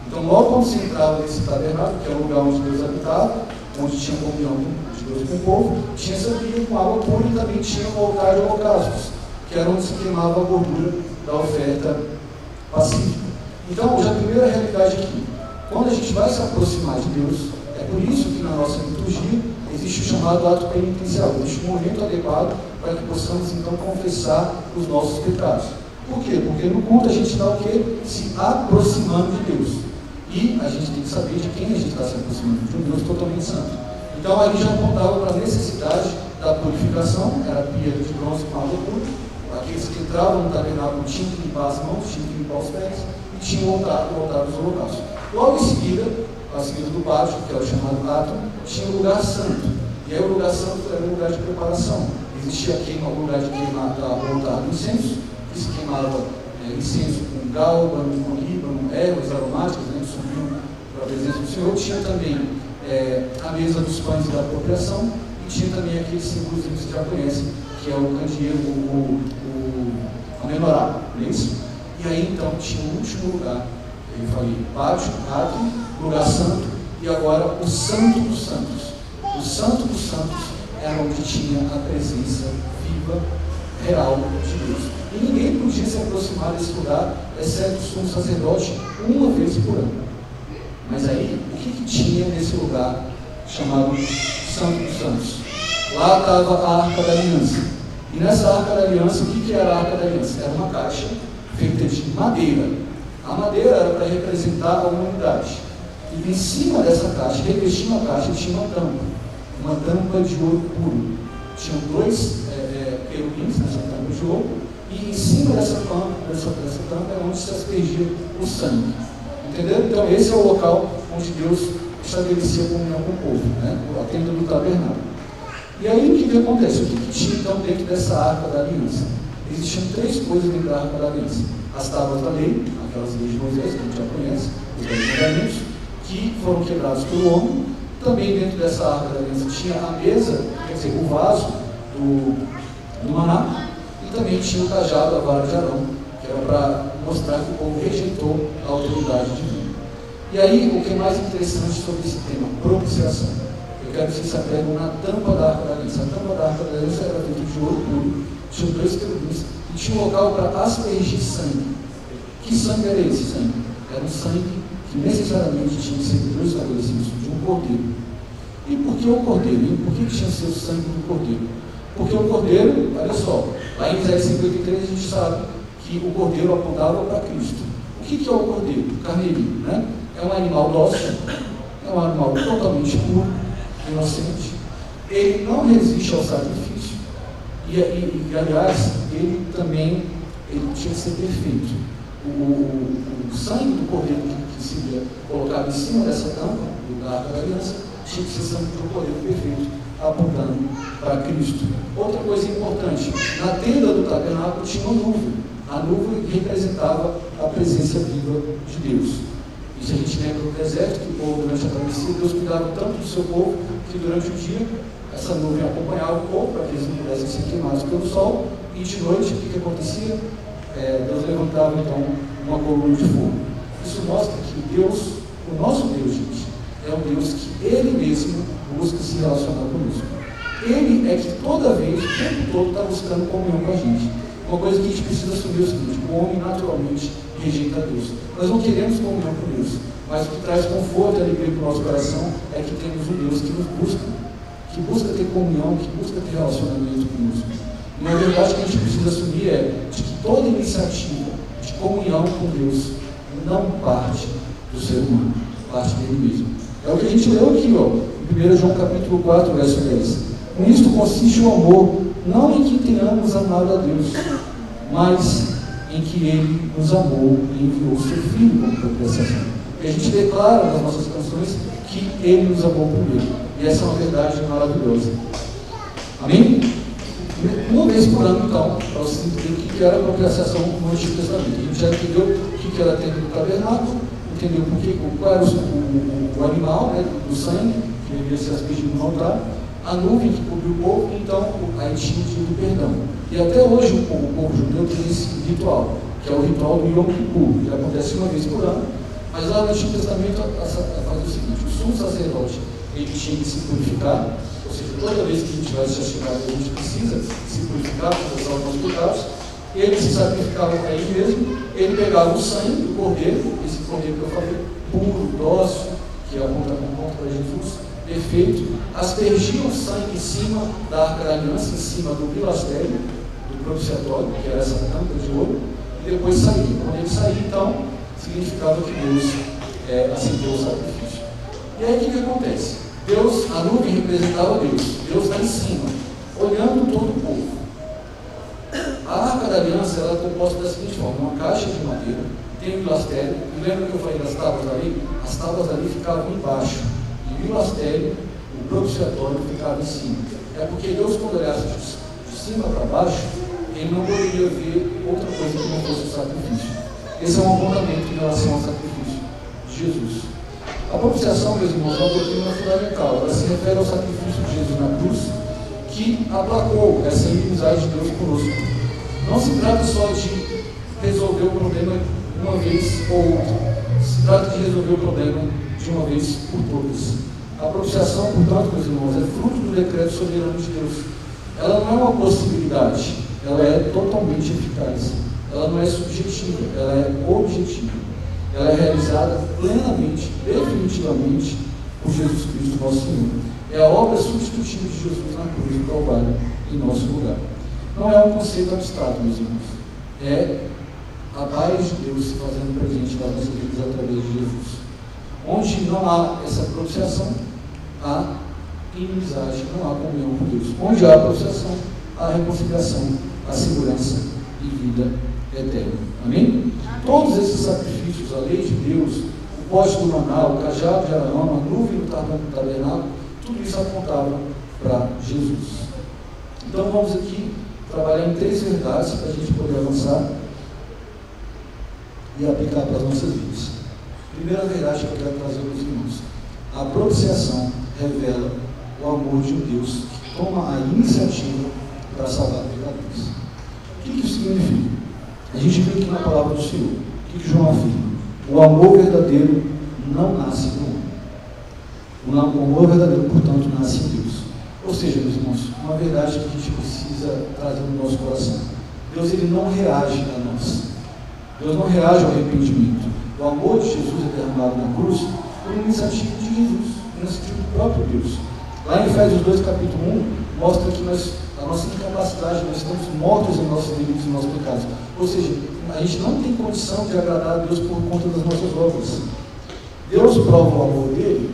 Então logo quando você entrava nesse tabernáculo, que é o lugar onde Deus habitava, onde tinha comunhão de Deus com o povo, tinha essa pia com água pura, e também tinha um altar de holocaustos, que era onde se queimava a gordura da oferta pacífica. Então, já a primeira realidade aqui, quando a gente vai se aproximar de Deus, é por isso que na nossa liturgia existe o chamado ato penitencial, existe um momento adequado para que possamos então confessar os nossos pecados. Por quê? Porque no culto a gente está o quê? Se aproximando de Deus. E a gente tem que saber de quem a gente está se aproximando, de um Deus totalmente santo. Então ali já apontava para a necessidade da purificação, era a pia de bronze com água pura. Aqueles que entravam no tabernáculo tinham que limpar as mãos, tinham que limpar os pés, e tinham o altar dos holocaustos. Logo em seguida, a seguida do pátio, que é o chamado átrio, tinha o lugar santo. E aí o lugar santo era um lugar de preparação. Existia o lugar de queimar o altar do incenso, que se queimava incenso com gálbano, com líbano, ervas aromáticas, né, que subiam para a presença do Senhor. Tinha também a mesa dos pães da apropriação, e tinha também aquele símbolo que você já conhece, que é o candeeiro, a menorá, não é isso? E aí então tinha o último lugar, eu falei pátio, átrio, lugar santo, e agora o santo dos santos. O santo dos santos era onde tinha a presença viva, real de Deus. E ninguém podia se aproximar desse lugar, exceto o sumo sacerdote, uma vez por ano. Mas aí, o que tinha nesse lugar chamado Santo dos Santos? Lá estava a Arca da Aliança. E nessa Arca da Aliança, o que era a Arca da Aliança? Era uma caixa feita de madeira. A madeira era para representar a humanidade. E em cima dessa caixa, revestindo a caixa, tinha uma tampa de ouro puro. Tinham 2 querubins nessa tampa de ouro, e em cima dessa tampa é onde se aspergia o sangue. Entenderam? Então esse é o local onde Deus estabelecia a comunhão com o povo, né? A tenda do tabernáculo. E aí o que acontece? O que tinha então dentro dessa Arca da Aliança? Existiam 3 coisas dentro da Arca da Aliança. As tábuas da lei, aquelas leis de Moisés, que a gente já conhece, os 10 mandamentos, que foram quebrados pelo homem. Também dentro dessa Arca da Aliança tinha a mesa, quer dizer, o vaso do maná, e também tinha o cajado, a vara de Arão, que era para mostrar que o povo rejeitou a autoridade divina. E aí, o que é mais interessante sobre esse tema, propiciação. Eu quero que vocês se apegam na tampa da Arca da Aliança. A tampa da Arca da Aliança era feita de ouro puro, tinha 2 querubins, e tinha um local para aspergir sangue. Que sangue era esse sangue? Era um sangue que necessariamente tinha que ser dos estabelecidos de um cordeiro. E por que o cordeiro? E por que tinha que ser o sangue do cordeiro? Porque o cordeiro, olha só, lá em Isaías 53 a gente sabe que o cordeiro apontava para Cristo. O que é o cordeiro? O carneirinho, né? É um animal dócil, é um animal totalmente puro, inocente. Ele não resiste ao sacrifício. E aliás, ele tinha que ser perfeito. O sangue do cordeiro que seria colocado em cima dessa tampa, da Arca da Aliança, tinha que ser sangue do cordeiro perfeito, apontando para Cristo. Outra coisa importante, na tenda do tabernáculo tinha uma nuvem. A nuvem representava a presença viva de Deus. Isso a gente lembra no deserto, que o povo durante a travessia, Deus cuidava tanto do seu povo, que durante o dia, essa nuvem acompanhava o povo, para que eles não pudessem ser queimados pelo sol, e de noite, o que acontecia? Deus levantava então uma coluna de fogo. Isso mostra que Deus, o nosso Deus, gente, é um Deus que Ele mesmo busca se relacionar conosco. Ele é que toda vez, o tempo todo, está buscando comunhão com a gente. Uma coisa que a gente precisa assumir é o seguinte: o homem naturalmente rejeita Deus. Nós não queremos comunhão com Deus, mas o que traz conforto e alegria para o nosso coração é que temos um Deus que nos busca, que busca ter comunhão, que busca ter relacionamento conosco. E a verdade que a gente precisa assumir é de que toda iniciativa de comunhão com Deus não parte do ser humano, parte dele mesmo. É o que a gente leu aqui, em 1 João capítulo 4, verso 10. Nisto consiste o amor, não em que tenhamos amado a Deus, mas em que Ele nos amou e enviou o seu Filho como propiciação. E a gente declara nas nossas canções que Ele nos amou primeiro. E essa é uma verdade maravilhosa. Amém? Uma vez por ano, então, para você entender o que era a propiciação no Antigo Testamento. A gente já entendeu o que era a tenda do tabernáculo, entendeu qual era o animal, né, do sangue, que devia ser aspergido no altar, a nuvem que cobriu o povo, então aí tinha o dia do perdão. E até hoje o povo judeu tem esse ritual, que é o ritual do Yom Kippur, que acontece uma vez por ano, mas lá no Antigo Testamento faz o seguinte: o sumo sacerdote ele tinha que se purificar, ou seja, toda vez que a gente vai se achegar, a gente precisa se purificar, confessar os nossos pecados. Ele se sacrificava para ele mesmo, ele pegava o sangue do cordeiro, esse cordeiro que eu falei, puro, dócil, que aponta para Jesus, perfeito, aspergia o sangue em cima da Arca da Aliança, em cima do pilastério, do propiciatório, que era essa tampa de ouro, e depois saía. Quando ele saía, então, significava que Deus aceitou o sacrifício. E aí o que acontece? Deus, a nuvem representava Deus, Deus lá em cima, olhando todo o povo. A Arca da Aliança ela é composta da seguinte forma: uma caixa de madeira, tem um pilastério, e lembra que eu falei das tábuas ali? As tábuas ali ficavam embaixo. E o pilastério, o propiciatório, ficava em cima. É porque Deus, quando olhasse de cima para baixo, ele não poderia ver outra coisa que não fosse o sacrifício. Esse é um apontamento em relação ao sacrifício de Jesus. A propiciação, meus irmãos, é uma doutrina fundamental. Ela se refere ao sacrifício de Jesus na cruz, que aplacou essa inimizade de Deus conosco. Não se trata só de resolver o problema uma vez ou outra. Se trata de resolver o problema de uma vez por todas. A propiciação, portanto, meus irmãos, é fruto do decreto soberano de Deus. Ela não é uma possibilidade, ela é totalmente eficaz. Ela não é subjetiva, ela é objetiva. Ela é realizada plenamente, definitivamente, por Jesus Cristo, nosso Senhor. É a obra substitutiva de Jesus na cruz do Calvário, em nosso lugar. Não é um conceito abstrato, meus irmãos. É a paz de Deus se fazendo presente nas nossas vidas através de Jesus. Onde não há essa propiciação, há inimizade, não há comunhão com Deus. Onde há propiciação, há reconciliação, há segurança e vida eterna. Amém? Todos esses sacrifícios, a lei de Deus, o poste do maná, o cajado de Arão, a nuvem do tabernáculo, tudo isso apontava para Jesus. Então vamos aqui trabalhar em 3 verdades para a gente poder avançar e aplicar para as nossas vidas. Primeira verdade que eu quero trazer aos irmãos: a propiciação revela o amor de um Deus que toma a iniciativa para salvar pecadores. O que isso significa? A gente viu aqui na palavra do Senhor. O que João afirma? O amor verdadeiro não nasce no homem. O amor verdadeiro, portanto, nasce em Deus. Ou seja, meus irmãos, uma verdade que a gente precisa trazer no nosso coração: Deus ele não reage a nós. Deus não reage ao arrependimento. O amor de Jesus é derramado na cruz por iniciativa de Jesus, iniciativa do próprio Deus. Lá em Efésios 2, capítulo 1, mostra que a nossa incapacidade, nós estamos mortos em nossos delitos e nossos pecados. Ou seja, a gente não tem condição de agradar a Deus por conta das nossas obras. Deus prova o amor dele,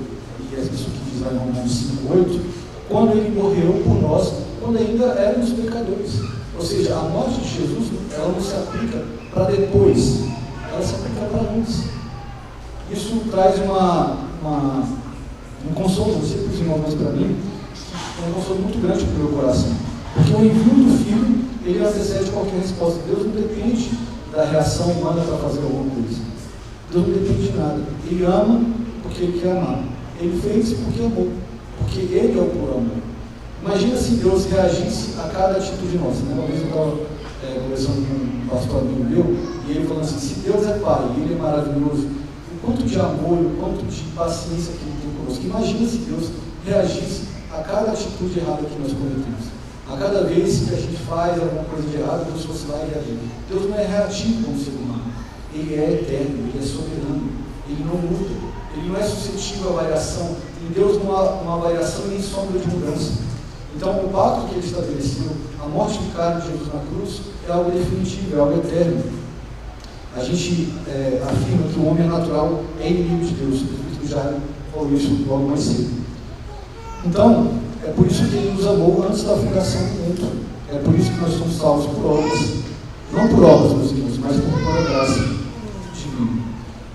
e é isso que diz lá em Romanos 5:8, quando ele morreu por nós, quando ainda éramos pecadores. Ou seja, a morte de Jesus, ela não se aplica para depois, ela se aplica para antes. Isso traz um consolo, não sei para os irmãos, mas para mim, é um consolo muito grande para o meu coração. Porque o envio do Filho, ele antecede qualquer resposta. Deus não depende da reação humana para fazer alguma coisa. Deus não depende de nada. Ele ama porque ele quer amar. Ele fez porque amou. Porque ele é o puro amor. Imagina se Deus reagisse a cada atitude nossa. Né? Uma vez eu estava conversando com um pastor amigo meu, e ele falando assim: se Deus é Pai, Ele é maravilhoso, o quanto de amor, o quanto de paciência que Ele tem conosco. Imagina se Deus reagisse a cada atitude errada que nós cometemos. A cada vez que a gente faz alguma coisa de errado, Deus fosse lá e reagir. Deus não é reativo como ser humano. Ele é eterno, Ele é soberano, Ele não muda, Ele não é suscetível à variação. Em Deus não há uma variação nem sombra de mudança. Então, o pacto que Ele estabeleceu, a morte vicária de Jesus na cruz, é algo definitivo, é algo eterno. A gente afirma que o homem natural é inimigo de Deus. O presbítero Jairo falou isso logo mais cedo. Então, é por isso que Ele nos amou antes da fundação do mundo. É por isso que nós somos salvos por obras. Não por obras, meus irmãos, mas por pura graça divina.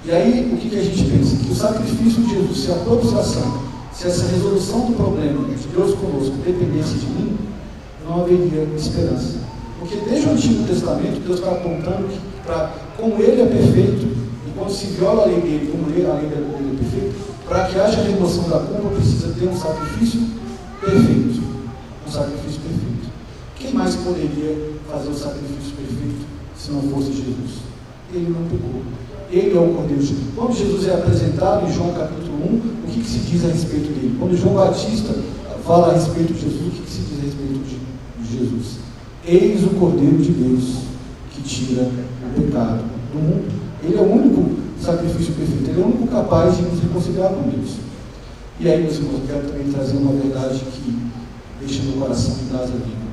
E aí, o que a gente pensa? Que o sacrifício de Jesus, se a propiciação, se essa resolução do problema de Deus conosco dependesse de mim, não haveria esperança. Porque desde o Antigo Testamento, Deus está apontando que, como Ele é perfeito, e quando se viola a lei dele, como a lei dele é perfeita, para que haja a remoção da culpa, precisa ter um sacrifício perfeito. Um sacrifício perfeito. Quem mais poderia fazer o sacrifício perfeito se não fosse Jesus? Ele não pecou. Ele é o Cordeiro de Deus. Quando Jesus é apresentado em João capítulo 1, o que se diz a respeito dele? Quando João Batista fala a respeito de Jesus, o que se diz a respeito de Jesus? Eis o Cordeiro de Deus que tira o pecado do mundo. Ele é o único sacrifício perfeito. Ele é o único capaz de nos reconciliar com Deus. E aí, meus irmãos, eu quero também trazer uma verdade que deixa meu coração em casa vivo.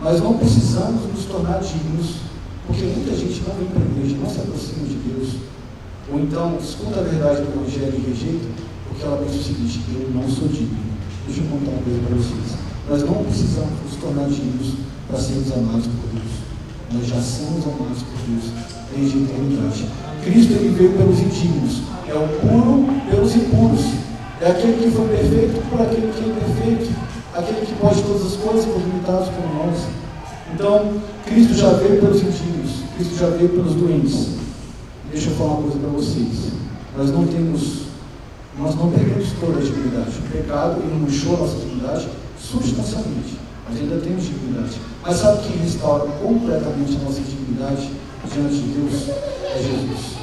Nós não precisamos nos tornar dignos, porque muita gente não vem para a igreja, não se aproxima de Deus, ou então escuta a verdade do Evangelho e rejeita, porque ela pensa o seguinte: eu não sou digno. Deixa eu contar uma coisa para vocês. Nós não precisamos nos tornar dignos para sermos amados por Deus. Nós já somos amados por Deus desde a eternidade. Cristo, Ele veio pelos indignos, é o puro pelos impuros, é aquele que foi perfeito por aquele que é imperfeito, aquele que pode todas as coisas por limitados como nós. Então, Cristo já veio pelos indignos, Cristo já veio pelos doentes. Deixa eu falar uma coisa para vocês. Nós não perdemos toda a dignidade. O pecado, ele manchou a nossa dignidade substancialmente, mas ainda temos dignidade. Mas sabe quem restaura completamente a nossa dignidade diante de Deus? É Jesus.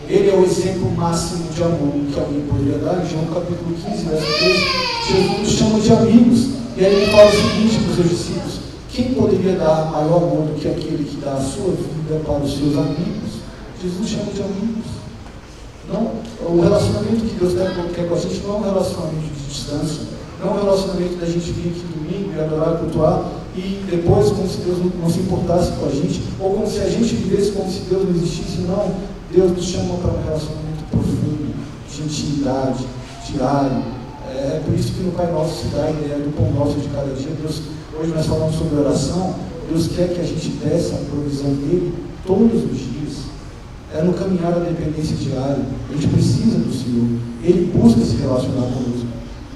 Ele é o exemplo máximo de amor que alguém poderia dar. Em João capítulo 15, verso 13, Jesus nos chama de amigos. E aí ele fala o seguinte para os seus discípulos: quem poderia dar maior amor do que aquele que dá a sua vida para os seus amigos? Jesus nos chama de amigos. Não, o relacionamento que Deus quer com a gente não é um relacionamento de distância, não é um relacionamento da gente vir aqui domingo e adorar, cultuar, e depois como se Deus não se importasse com a gente, ou como se a gente vivesse como se Deus não existisse. Não, Deus nos chama para um relacionamento profundo, de intimidade, diário. É por isso que no Pai Nosso se dá a ideia do pão nosso de cada dia. Deus, hoje nós falamos sobre oração. Deus quer que a gente peça a provisão dele todos os dias. É no caminhar da dependência diária. A gente precisa do Senhor. Ele busca se relacionar conosco.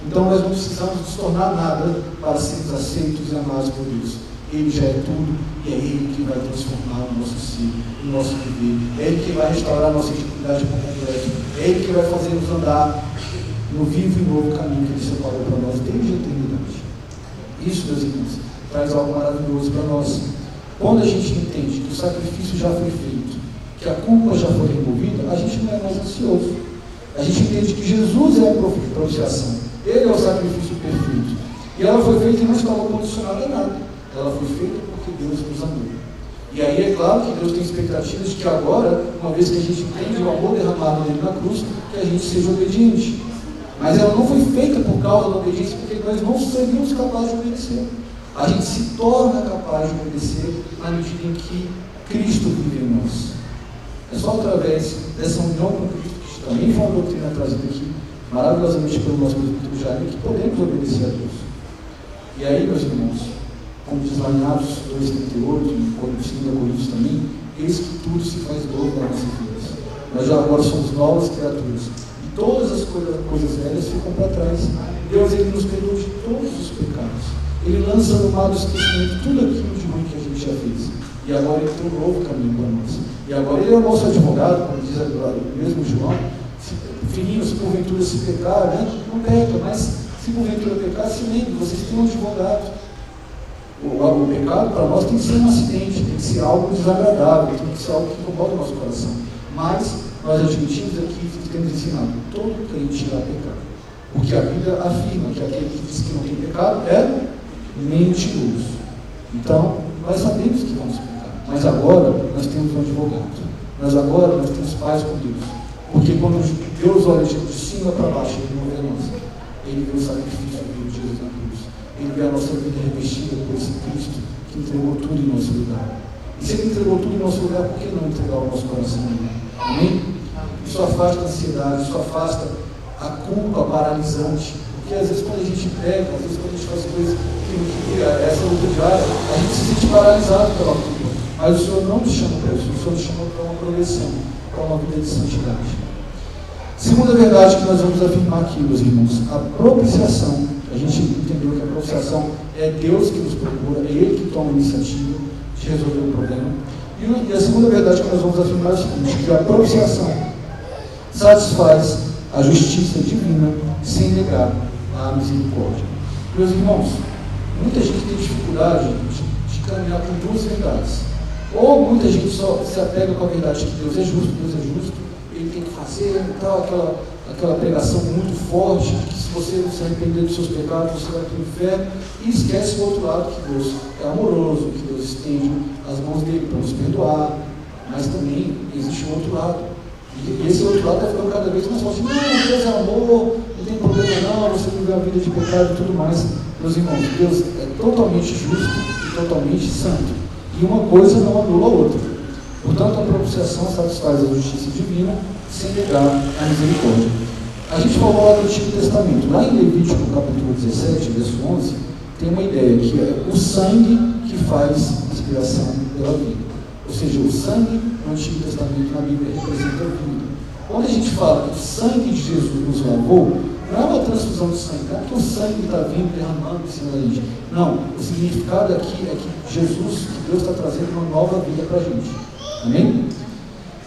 Então nós não precisamos nos tornar nada para sermos aceitos e amados por Deus. Ele já é tudo e é Ele que vai transformar o nosso ser, o nosso viver. É Ele que vai restaurar a nossa dignidade por completo. É Ele que vai fazer-nos andar no vivo e novo caminho que Ele separou para nós desde a eternidade. Isso, meus irmãos, traz algo maravilhoso para nós. Quando a gente entende que o sacrifício já foi feito, que a culpa já foi removida, a gente não é mais ansioso. A gente entende que Jesus é a propiciação. Ele é o sacrifício perfeito. E ela foi feita e não estava condicionada a nada. Ela foi feita porque Deus nos amou. E aí é claro que Deus tem expectativas de que agora, uma vez que a gente entende o amor derramado nele na cruz, que a gente seja obediente. Mas ela não foi feita por causa da obediência, porque nós não seríamos capazes de obedecer. A gente se torna capaz de obedecer na medida em que Cristo vive em nós. É só através dessa união com Cristo, que também foi uma doutrina trazida aqui, maravilhosamente pelo nosso presbítero Jair, que podemos obedecer a Deus. E aí, meus irmãos, como diz lá em Atos 2,38, em 2 Coríntios também, eis que tudo se faz novo nas nossas vidas. Nós já agora somos novas criaturas. E todas as coisas velhas ficam para trás. Deus, Ele nos perdoa de todos os pecados. Ele lança no mar do esquecimento tudo aquilo de ruim que a gente já fez. E agora Ele tem um novo caminho para nós. E agora Ele é o nosso advogado, como diz o mesmo João. Filhinhos, se porventura se pecar, né? Não peca, mas se porventura pecar, se lembre, vocês têm um advogado. O pecado para nós tem que ser um acidente, tem que ser algo desagradável, tem que ser algo que incomoda o nosso coração. Mas nós admitimos aqui que temos ensinado, todo crente irá pecar. Porque a Bíblia afirma que aquele que diz que não tem pecado é mentiroso. Então, nós sabemos que vamos pecar. Mas agora nós temos um advogado. Mas agora nós temos paz com Deus. Porque quando Deus olha de cima para baixo, Ele não vê a nossa. Ele vê o sacrifício de Jesus na cruz. Ele vê a nossa vida revestida por esse Cristo que entregou tudo em nosso lugar. E se Ele entregou tudo em nosso lugar, por que não entregar o nosso coração a Ele? Amém? Isso afasta a ansiedade, isso afasta a culpa paralisante. Porque às vezes quando a gente pega, às vezes quando a gente faz coisas que essa luta diária, a gente se sente paralisado pela culpa. Mas o Senhor não nos chama para isso, o Senhor nos chama para uma progressão, para uma vida de santidade. Segunda verdade que nós vamos afirmar aqui, meus irmãos, a propiciação. A gente entendeu que a propiciação é Deus que nos procura, é Ele que toma a iniciativa de resolver o problema. E a segunda verdade que nós vamos afirmar é o seguinte, que a propiciação satisfaz a justiça divina sem negar a misericórdia. Meus irmãos, muita gente tem dificuldade de caminhar com duas verdades. Ou muita gente só se apega com a verdade que Deus é justo, Ele tem que fazer e tal, aquela pregação muito forte de que se você não se arrepender dos seus pecados, você vai para o inferno, e esquece o outro lado, que Deus é amoroso, que Deus estende as mãos dele para nos perdoar, mas também existe o outro lado. E esse outro lado está ficando cada vez mais forte. Não, Deus é amor, não tem problema não, você vive uma vida de pecado e tudo mais. Meus irmãos, Deus é totalmente justo e totalmente santo. E uma coisa não anula a outra. Portanto, a propiciação satisfaz a justiça divina sem negar a misericórdia. A gente falou lá do Antigo Testamento. Lá em Levítico, capítulo 17, verso 11, tem uma ideia que é o sangue que faz expiação pela vida. Ou seja, o sangue no Antigo Testamento, na Bíblia, representa a vida. Quando a gente fala que o sangue de Jesus nos lavou, não é uma transfusão de sangue, não é porque o sangue está vindo derramando em cima da gente. Não, o significado aqui é que Jesus, que Deus está trazendo uma nova vida para a gente. Amém?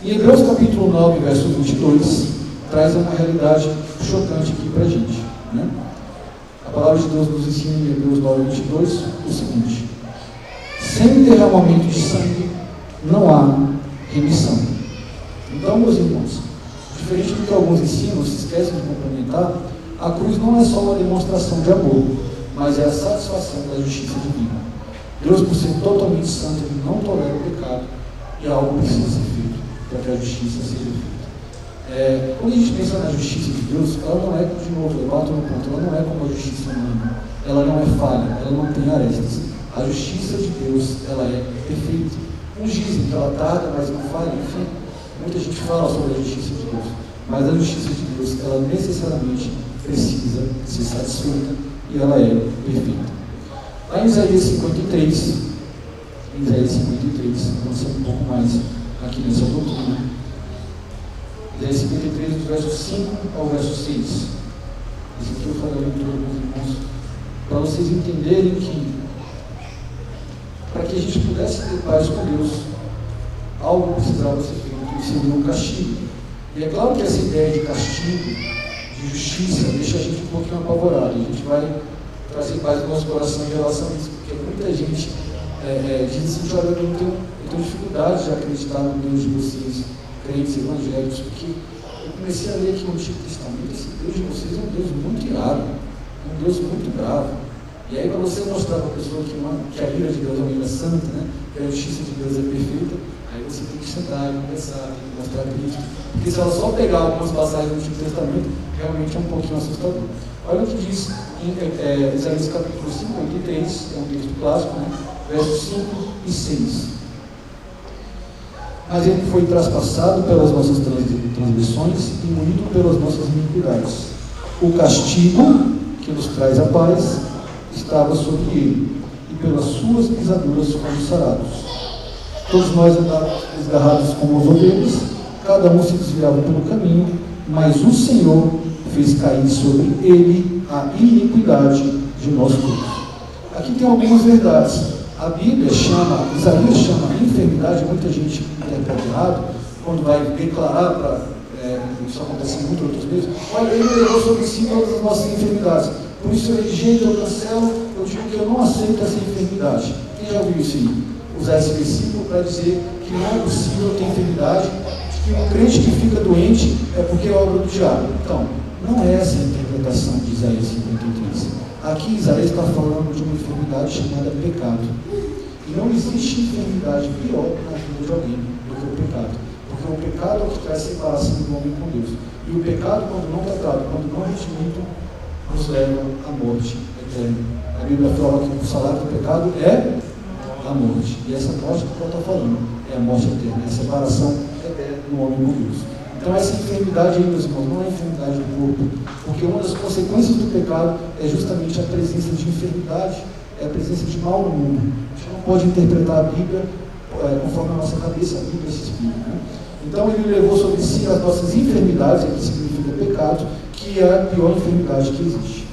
Em Hebreus capítulo 9, verso 22, traz uma realidade chocante aqui para a gente. Né? A palavra de Deus nos ensina em Hebreus 9, 22 o seguinte: sem derramamento de sangue não há remissão. Então, meus irmãos, diferente do que alguns ensinam, se esquecem de complementar, a cruz não é só uma demonstração de amor, mas é a satisfação da justiça divina. Deus, por ser totalmente santo, Ele não tolera o pecado, e algo precisa ser feito para que a justiça seja feita. Quando a gente pensa na justiça de Deus, ela não é, de novo, eu bato no ponto, ela não é como a justiça humana, ela não é falha, ela não tem arestas. A justiça de Deus, ela é perfeita. Uns dizem que ela tarda, mas não falha, enfim. Muita gente fala sobre a justiça de Deus, mas a justiça de Deus, ela necessariamente precisa ser satisfeita e ela é perfeita. Lá em Isaías 53, avançando um pouco mais aqui nessa doutrina, Isaías 53, do verso 5 ao verso 6. Isso aqui eu falei para alguns irmãos, para vocês entenderem que, para que a gente pudesse ter paz com Deus, algo precisava ser feito, que seria um castigo. E é claro que essa ideia de castigo, de justiça, deixa a gente um pouquinho apavorado. A gente vai trazer paz no nosso coração em relação a isso, porque muita gente diz assim: olha, eu tenho dificuldade de acreditar no Deus de vocês, crentes evangélicos, porque eu comecei a ler aqui no Antigo Testamento, esse Deus de vocês é um Deus muito irado, um Deus muito bravo. E aí, para você mostrar para a pessoa que a ira de Deus é uma ira santa, né, que a justiça de Deus é perfeita, aí você tem que sentar e conversar, tem que mostrar Cristo. Porque se ela só pegar algumas passagens do Antigo Testamento, realmente é um pouquinho assustador. Olha o que diz em Isaías capítulo 53, é um texto clássico, né, versos 5 e 6. Mas ele foi traspassado pelas nossas transgressões e moído pelas nossas iniquidades. O castigo que nos traz a paz estava sobre ele, e pelas suas pisaduras fomos sarados. Todos nós andávamos desgarrados como as ovelhas, cada um se desviava pelo caminho, mas o Senhor fez cair sobre ele a iniquidade de nós todos. Aqui tem algumas verdades. A Bíblia chama, Isaías chama a enfermidade, muita gente interpreta errado, quando vai declarar para, isso acontece em muitos outros meios, olha, ele levou sobre si todas as nossas enfermidades. por isso eu rejeito, eu cancelo, eu digo que eu não aceito essa enfermidade. Quem já ouviu isso aí? Usar esse versículo para dizer que não é possível ter enfermidade, que um crente que fica doente é porque é obra do diabo. Então, não é essa a interpretação de Isaías 53. Aqui Isaías está falando de uma enfermidade chamada pecado. E não existe enfermidade pior na vida de alguém do que o pecado. Porque o pecado é o que traz separação do homem com Deus. E o pecado, quando não tratado, quando não redimido, nos leva à morte eterna. A Bíblia fala que o salário do pecado é a morte. E essa morte que Paulo está falando é a morte eterna, é a separação eterna do homem com Deus. Então essa enfermidade aí, meus irmãos, não é enfermidade do corpo, porque uma das consequências do pecado é justamente a presença de enfermidade, é a presença de mal no mundo. A gente não pode interpretar a Bíblia conforme a nossa cabeça, a Bíblia se explica. Né? Então ele levou sobre si as nossas enfermidades, que significa pecado, que é a pior enfermidade que existe.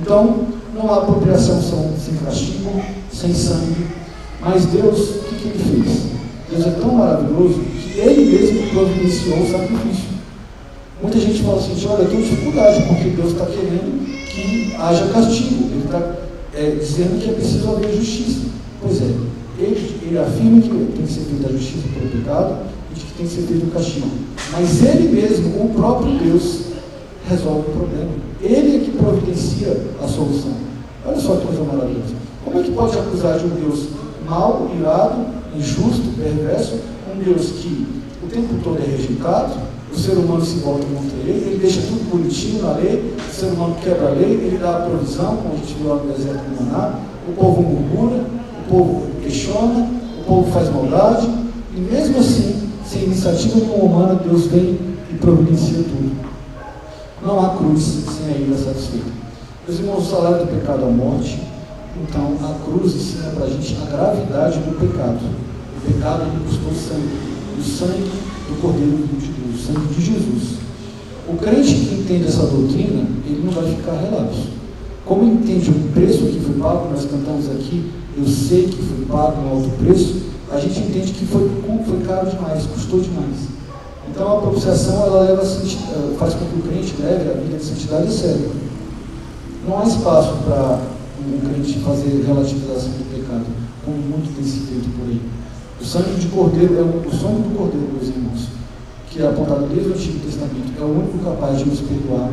Então, não há apropriação sem castigo, sem sangue, mas Deus, o que ele fez? Deus é tão maravilhoso que Ele mesmo providenciou o sacrifício. Muita gente fala assim, olha, eu tenho dificuldade, porque Deus está querendo que haja castigo. Ele está dizendo que é preciso haver justiça. Pois é, ele afirma que tem que ser feita a justiça pelo pecado e que tem que ser feito o castigo. Mas Ele mesmo, o próprio Deus, resolve o problema. Ele é que providencia a solução. Olha só que coisa maravilhosa. Como é que pode acusar de um Deus mau, irado, injusto, perverso, um Deus que o tempo todo é rejeitado, o ser humano se volta contra ele deixa tudo bonitinho na lei, o ser humano quebra a lei, ele dá a provisão, como a gente viu lá no deserto do Maná, o povo murmura, o povo questiona, o povo faz maldade, e mesmo assim, sem iniciativa nenhuma humana, Deus vem e providencia tudo. Não há cruz sem a ira satisfeita. Meus irmãos, o salário do pecado é a morte. Então, a cruz ensina para a gente a gravidade do pecado. O pecado ele custou sangue. O sangue do Cordeiro de Deus, o sangue de Jesus. O crente que entende essa doutrina, ele não vai ficar relapso. Como ele entende o preço que foi pago, nós cantamos aqui, eu sei que foi pago um alto preço, a gente entende que foi caro demais, custou demais. Então a propiciação ela faz com que o crente leve a vida de santidade a sério. Não há espaço para um crente fazer relativização do pecado, como muito tem se feito por aí. O sangue de Cordeiro o sangue do Cordeiro, meus irmãos, que é apontado desde o Antigo Testamento, é o único capaz de nos perdoar,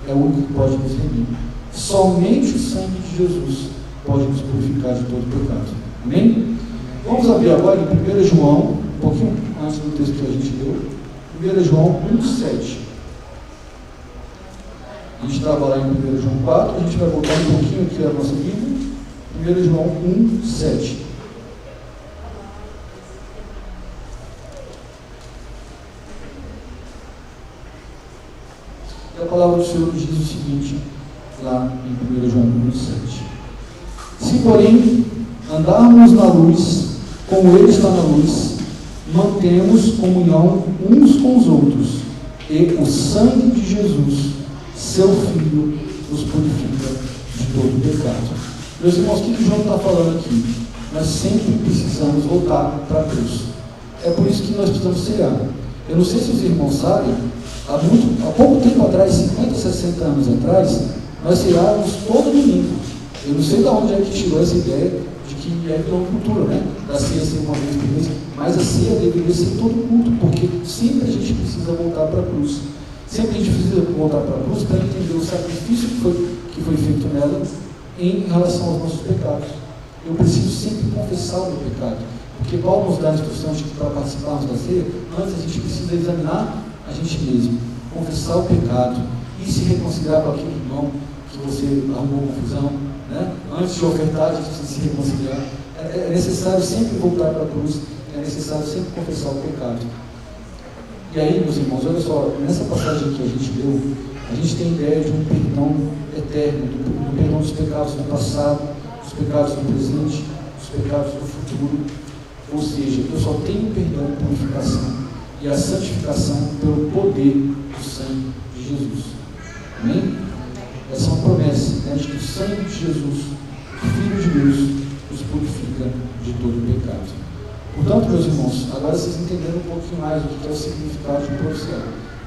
é o único que pode nos remir. Somente o sangue de Jesus pode nos purificar de todo pecado. Amém? Vamos abrir agora em 1 João, um pouquinho antes do texto que a gente leu. 1 João 1,7. A gente estava lá em 1 João 4, a gente vai voltar um pouquinho aqui a nossa Bíblia. 1 João 1,7. E a palavra do Senhor diz o seguinte, lá em 1 João 1,7. Se, porém, andarmos na luz, como Ele está na luz, mantemos comunhão uns com os outros, e o sangue de Jesus, seu Filho, nos purifica de todo pecado. Meus irmãos, o que João está falando aqui? Nós sempre precisamos voltar para a cruz. É por isso que nós precisamos cear. Eu não sei se os irmãos sabem, há pouco tempo atrás, 50, 60 anos atrás, nós ceávamos todo domingo. Eu não sei de onde é que tirou essa ideia de que é pela cultura, né? Da ceia ser uma vez por mês, mas a ceia deveria ser todo culto, porque sempre a gente precisa voltar para a cruz. Sempre a gente precisa voltar para a cruz para entender o sacrifício que foi feito nela em relação aos nossos pecados. Eu preciso sempre confessar o meu pecado, porque Paulo nos dá a instrução de que para participarmos da ceia, antes a gente precisa examinar a gente mesmo, confessar o pecado e se reconciliar com aquele irmão que você arrumou confusão, né? Antes de ofertar, a gente precisa se reconciliar. É necessário sempre voltar para a cruz, é necessário sempre confessar o pecado. E aí, meus irmãos, olha só, nessa passagem que a gente leu, a gente tem ideia de um perdão eterno, do perdão dos pecados do passado, dos pecados do presente, dos pecados do futuro. Ou seja, eu só tenho perdão e purificação e a santificação pelo poder do sangue de Jesus. Amém? Essa é uma promessa, né, de que o sangue de Jesus, o Filho de Deus, nos purifica de todo o pecado. Portanto, meus irmãos, agora vocês entenderam um pouquinho mais o que é o significado de propiciar.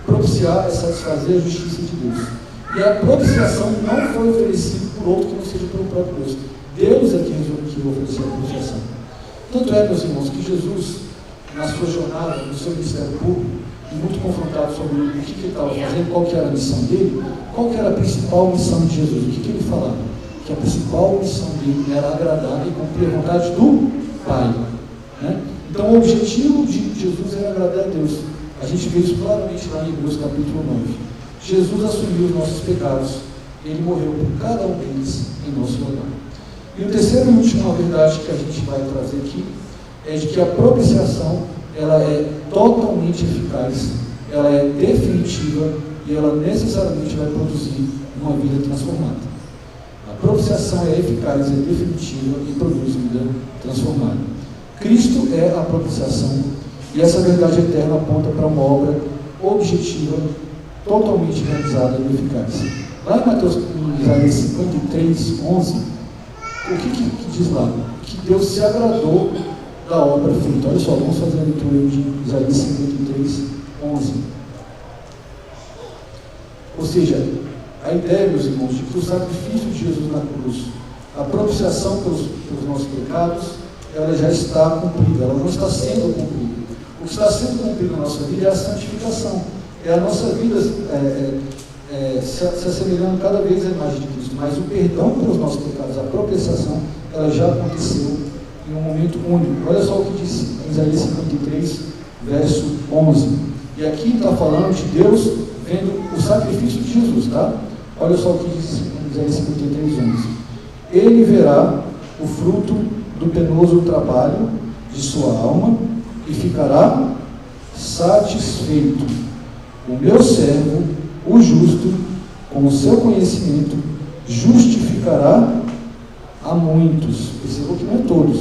Propiciar é satisfazer a justiça de Deus. E a propiciação não foi oferecida por outro que não seja pelo próprio Deus. Deus é quem resolveu oferecer a propiciação. Tanto é, meus irmãos, que Jesus, na sua jornada, no seu ministério público, e muito confrontado sobre o que ele estava fazendo, qual que era a missão dele, qual que era a principal missão de Jesus, o que ele falava? Que a principal missão dele era agradar e cumprir a vontade do Pai. Né? Então o objetivo de Jesus era agradar a Deus. A gente vê isso claramente lá em Hebreus capítulo 9. Jesus assumiu os nossos pecados, ele morreu por cada um deles em nosso lugar. E o terceiro e última verdade que a gente vai trazer aqui é de que a propiciação ela é totalmente eficaz, ela é definitiva e ela necessariamente vai produzir uma vida transformada. A propiciação é eficaz, é definitiva e produz vida transformada. Cristo é a propiciação e essa verdade eterna aponta para uma obra objetiva, totalmente realizada e eficaz. Lá em Mateus, em Isaías 53, 11, o que diz lá? Que Deus se agradou da obra feita. Olha só, vamos fazer a leitura de Isaías 53, 11. Ou seja, a ideia, meus irmãos, de que o sacrifício de Jesus na cruz, a propiciação pelos nossos pecados, ela já está cumprida, ela não está sendo cumprida. O que está sendo cumprido na nossa vida é a santificação, é a nossa vida se assemelhando cada vez à imagem de Cristo, mas o perdão pelos nossos pecados, a propiciação, ela já aconteceu em um momento único. Olha só o que diz em Isaías 53, verso 11. E aqui está falando de Deus vendo o sacrifício de Jesus, tá? Olha só o que diz em Isaías 53, 11. Ele verá o fruto do penoso trabalho de sua alma e ficará satisfeito. O meu servo, o justo, com o seu conhecimento, justificará a muitos. Percebam que não é todos,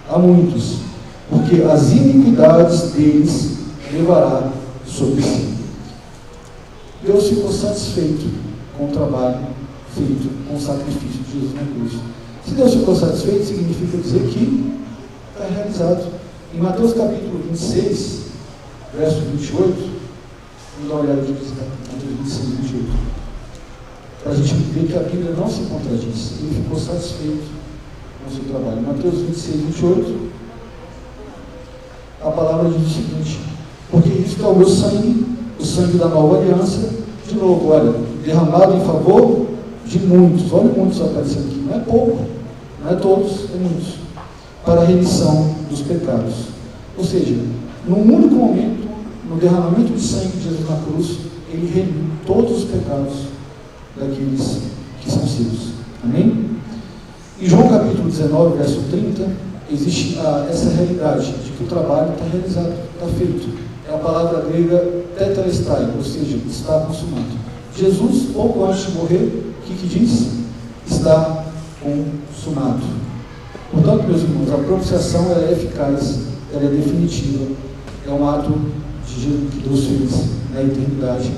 a muitos, porque as iniquidades deles levará sobre si. Deus ficou satisfeito com o trabalho feito, com o sacrifício de Jesus na cruz. Se Deus ficou satisfeito, significa dizer que está realizado. Em Mateus capítulo 26, verso 28, vamos dar uma olhada aqui em Mateus 26, 28, para a gente ver que a Bíblia não se contradiz. Ele ficou satisfeito com o seu trabalho. Em Mateus 26, 28, a palavra diz o seguinte: porque isto é o meu sangue, o sangue da nova aliança, de novo, olha, derramado em favor de muitos. Olha muitos aparecendo aqui, não é pouco, não é todos, é muitos, para a remissão dos pecados. Ou seja, num único momento, no derramamento de sangue de Jesus na cruz, ele remiu todos os pecados daqueles que são seus. Amém? Em João capítulo 19, verso 30, existe essa realidade de que o trabalho está realizado, está feito. É a palavra grega tetelestai, ou seja, está consumado. Jesus, pouco antes de morrer, o que diz? Está consumado. Portanto, meus irmãos, a propiciação ela é eficaz, ela é definitiva, é um ato de Jesus que Deus fez na eternidade,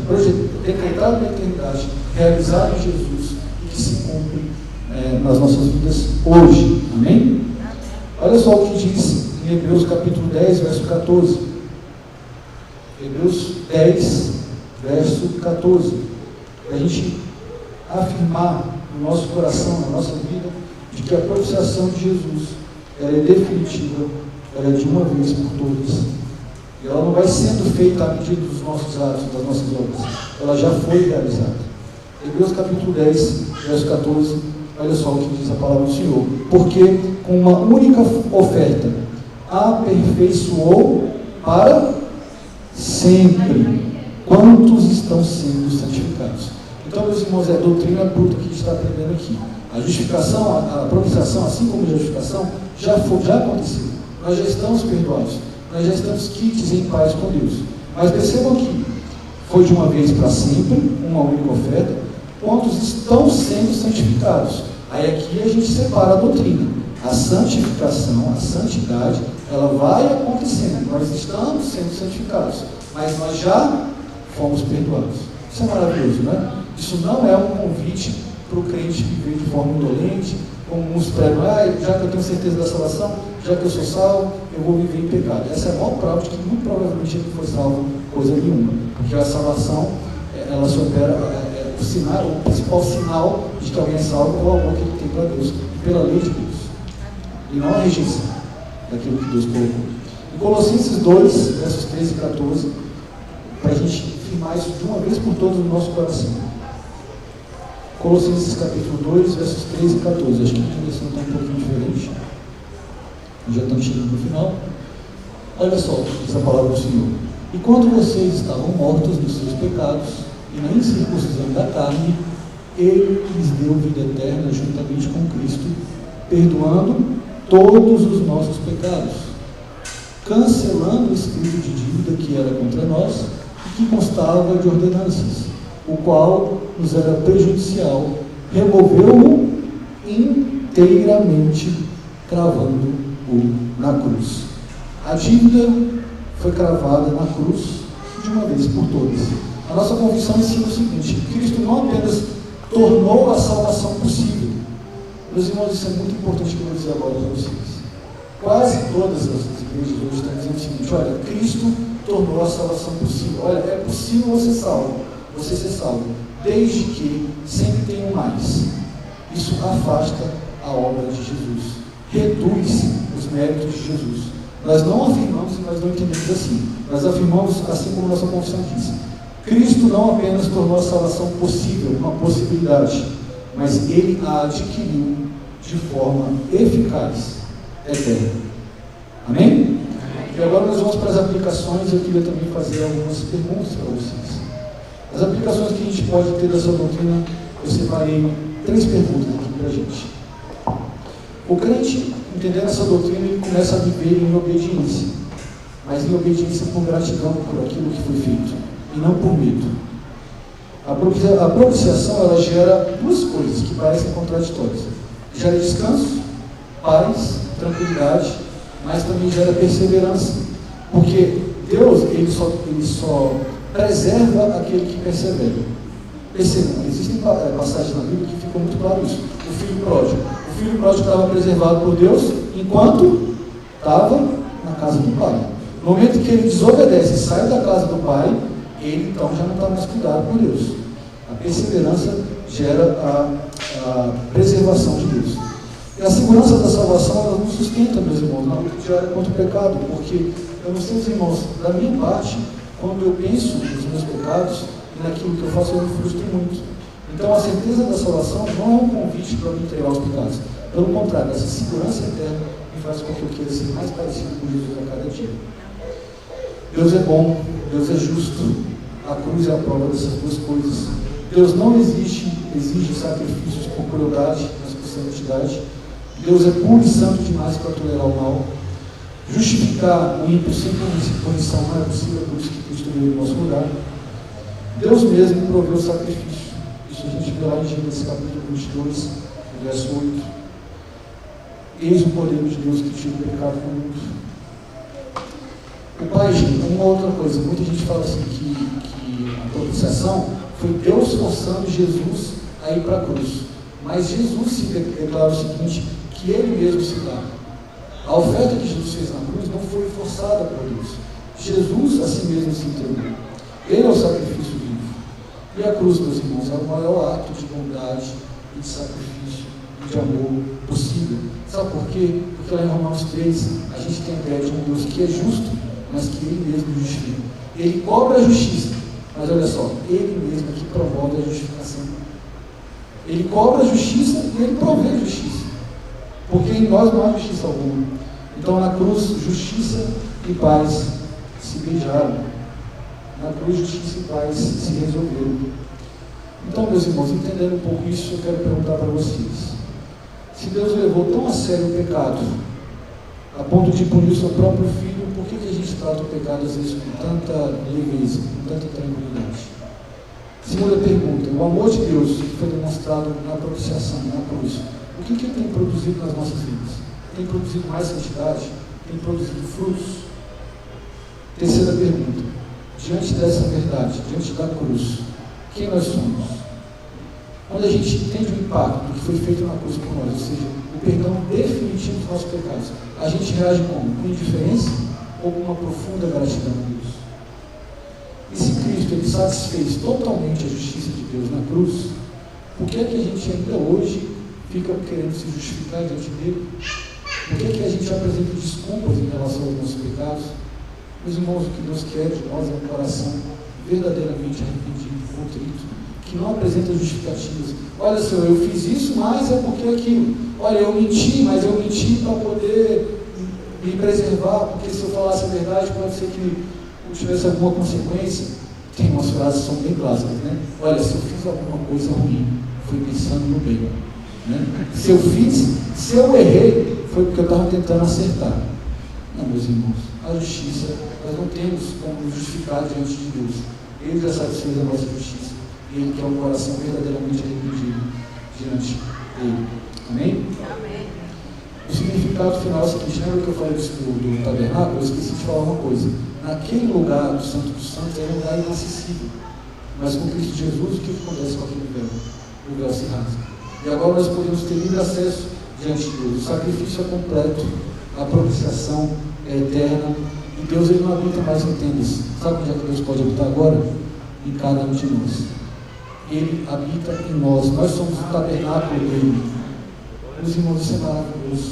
decretado na eternidade, realizado em Jesus e que se cumpre nas nossas vidas hoje. Amém? Olha só o que diz em Hebreus capítulo 10, verso 14. Hebreus 10, verso 14. Para a gente afirmar no nosso coração, na nossa vida, de que a propiciação de Jesus ela é definitiva, ela é de uma vez por todas. E ela não vai sendo feita à medida dos nossos atos, das nossas obras. Ela já foi realizada. Hebreus capítulo 10, verso 14, olha só o que diz a palavra do Senhor. Porque com uma única oferta aperfeiçoou para sempre quantos estão sendo santificados. Então, meus irmãos, é a doutrina bruta que a gente está aprendendo aqui. A justificação, a propiciação, assim como a justificação, já aconteceu. Nós já estamos perdoados. Nós já estamos quites em paz com Deus. Mas percebam que foi de uma vez para sempre, uma única oferta, quantos estão sendo santificados. Aí aqui a gente separa a doutrina. A santificação, a santidade, ela vai acontecendo. Nós estamos sendo santificados, mas nós já fomos perdoados. Isso é maravilhoso, né? Isso não é um convite para o crente viver de forma indolente, como uns pregam, já que eu tenho certeza da salvação, já que eu sou salvo, eu vou viver em pecado. Essa é a maior prova de que muito provavelmente ele não foi salvo coisa nenhuma, porque a salvação, ela se opera, o o principal sinal de que alguém é salvo é o amor que ele tem para Deus e pela lei de Deus. E não a rejeição daquilo que Deus colocou. Em Colossenses 2, versos 13 e 14, para a gente firmar isso de uma vez por todas no nosso coração. Colossenses capítulo 2, versos 13 e 14. Acho que a direção está um pouquinho diferente. Já estamos chegando no final. Olha só essa palavra do Senhor. E quando vocês estavam mortos nos seus pecados e na incircuncisão da carne, Ele lhes deu vida eterna juntamente com Cristo, perdoando todos os nossos pecados, cancelando o espírito de dívida que era contra nós e que constava de ordenanças, o qual nos era prejudicial, removeu-o inteiramente, cravando-o na cruz. A dívida foi cravada na cruz de uma vez por todas. A nossa confissão ensina o seguinte: Cristo não apenas tornou a salvação possível. Meus irmãos, isso é muito importante que eu vou dizer agora para vocês. Quase todas as igrejas hoje estão dizendo o seguinte: olha, Cristo tornou a salvação possível. Olha, é possível você ser salvo, desde que sempre tem um mais. Isso afasta a obra de Jesus, reduz os méritos de Jesus. Nós não afirmamos e nós não entendemos assim. Nós afirmamos, assim como nossa confissão diz: Cristo não apenas tornou a salvação possível, uma possibilidade, mas Ele a adquiriu de forma eficaz, eterna. Amém? E agora nós vamos para as aplicações. Eu queria também fazer algumas perguntas para vocês. As aplicações que a gente pode ter dessa doutrina, eu separei 3 perguntas aqui para a gente. O crente, entendendo essa doutrina, ele começa a viver em obediência, mas em obediência por gratidão por aquilo que foi feito, e não por medo. A propiciação, ela gera 2 coisas que parecem contraditórias. Gera descanso, paz, tranquilidade, mas também gera perseverança, porque Deus, ele só preserva aquele que persevera. Percebam, existem passagens na Bíblia que ficam muito claro isso. O filho pródigo estava preservado por Deus enquanto estava na casa do pai. No momento que ele desobedece e sai da casa do pai, ele então já não está mais cuidado por Deus. A perseverança gera a preservação de Deus. E a segurança da salvação, ela nos sustenta, meus irmãos, na luta diária contra o pecado, porque eu não sei, irmãos, da minha parte, quando eu penso nos meus pecados e naquilo que eu faço, eu me frustro muito. Então, a certeza da salvação não é um convite para me entregar aos pecados. Pelo contrário, essa segurança eterna me faz com que eu queira ser mais parecido com Jesus a cada dia. Deus é bom, Deus é justo. A cruz é a prova dessas 2 coisas. Deus não exige sacrifícios por crueldade, mas por santidade. Deus é puro e santo demais para tolerar o mal. Justificar o ímpio sem punição não é possível, por isso que Cristo veio em nosso lugar. Deus mesmo proveu o sacrifício. Isso a gente vê lá em Gênesis capítulo 22, verso 8. Eis o poder de Deus que tira o pecado do mundo. O Pai, uma outra coisa, muita gente fala assim que a propiciação foi Deus forçando Jesus a ir para a cruz. Mas Jesus se declara o seguinte, que Ele mesmo se dá. A oferta que Jesus fez na cruz não foi forçada por Deus. Jesus a si mesmo se entregou. Ele é o sacrifício vivo. E a cruz, meus irmãos, é o maior ato de bondade e de sacrifício e de amor possível. Sabe por quê? Porque lá em Romanos 3, a gente tem a ideia de um Deus que é justo, mas que Ele mesmo justifica. Ele cobra a justiça, mas olha só, Ele mesmo que promove a justificação. Ele cobra a justiça e Ele provê a justiça. Porque em nós não há justiça alguma. Então na cruz, justiça e paz se beijaram. Na cruz, justiça e paz se resolveram. Então, meus irmãos, entendendo um pouco isso, eu quero perguntar para vocês: se Deus levou tão a sério o pecado, a ponto de punir o seu próprio filho, por que a gente trata o pecado às vezes com tanta leveza, com tanta tranquilidade? Segunda pergunta: o amor de Deus que foi demonstrado na propiciação, na cruz, o que ele tem produzido nas nossas vidas? Tem produzido mais santidade? Tem produzido frutos? Terceira pergunta: diante dessa verdade, diante da cruz, quem nós somos? Quando a gente entende o impacto do que foi feito na cruz por nós, ou seja, o perdão definitivo dos nossos pecados, a gente reage como? Com indiferença ou com uma profunda gratidão a Deus? E se Cristo Cristo ele satisfez totalmente a justiça de Deus na cruz, por que é que a gente ainda hoje fica querendo se justificar diante dele? Por que é que a gente apresenta desculpas em relação aos nossos pecados? Meus irmãos, o que Deus quer de nós é um coração verdadeiramente arrependido, contrito, que não apresenta justificativas. Olha, Senhor, eu fiz isso, mas é porque aquilo. Olha, eu menti, mas eu menti para poder me preservar, porque se eu falasse a verdade, pode ser que eu tivesse alguma consequência. Tem umas frases que são bem clássicas, né? Olha, se eu fiz alguma coisa ruim, foi pensando no bem. Né? Se eu errei, foi porque eu estava tentando acertar. Não, meus irmãos, a justiça, nós não temos como justificar diante de Deus. Ele já satisfez a nossa justiça. E Ele quer um coração verdadeiramente arrependido diante dele. Amém? Amém. O significado final é o seguinte: lembra que eu falei do tabernáculo? Eu esqueci de falar uma coisa. Naquele lugar do Santo dos Santos é um lugar inacessível. Mas com Cristo Jesus, o que acontece com aquele véu? O véu se rasga. E agora nós podemos ter livre acesso diante de Deus. O sacrifício é completo, a propiciação é eterna, e Deus ele não habita mais em tendas. Sabe onde é que Deus pode habitar agora? Em cada um de nós. Ele habita em nós. Nós somos o tabernáculo dele. Meus irmãos, isso é maravilhoso,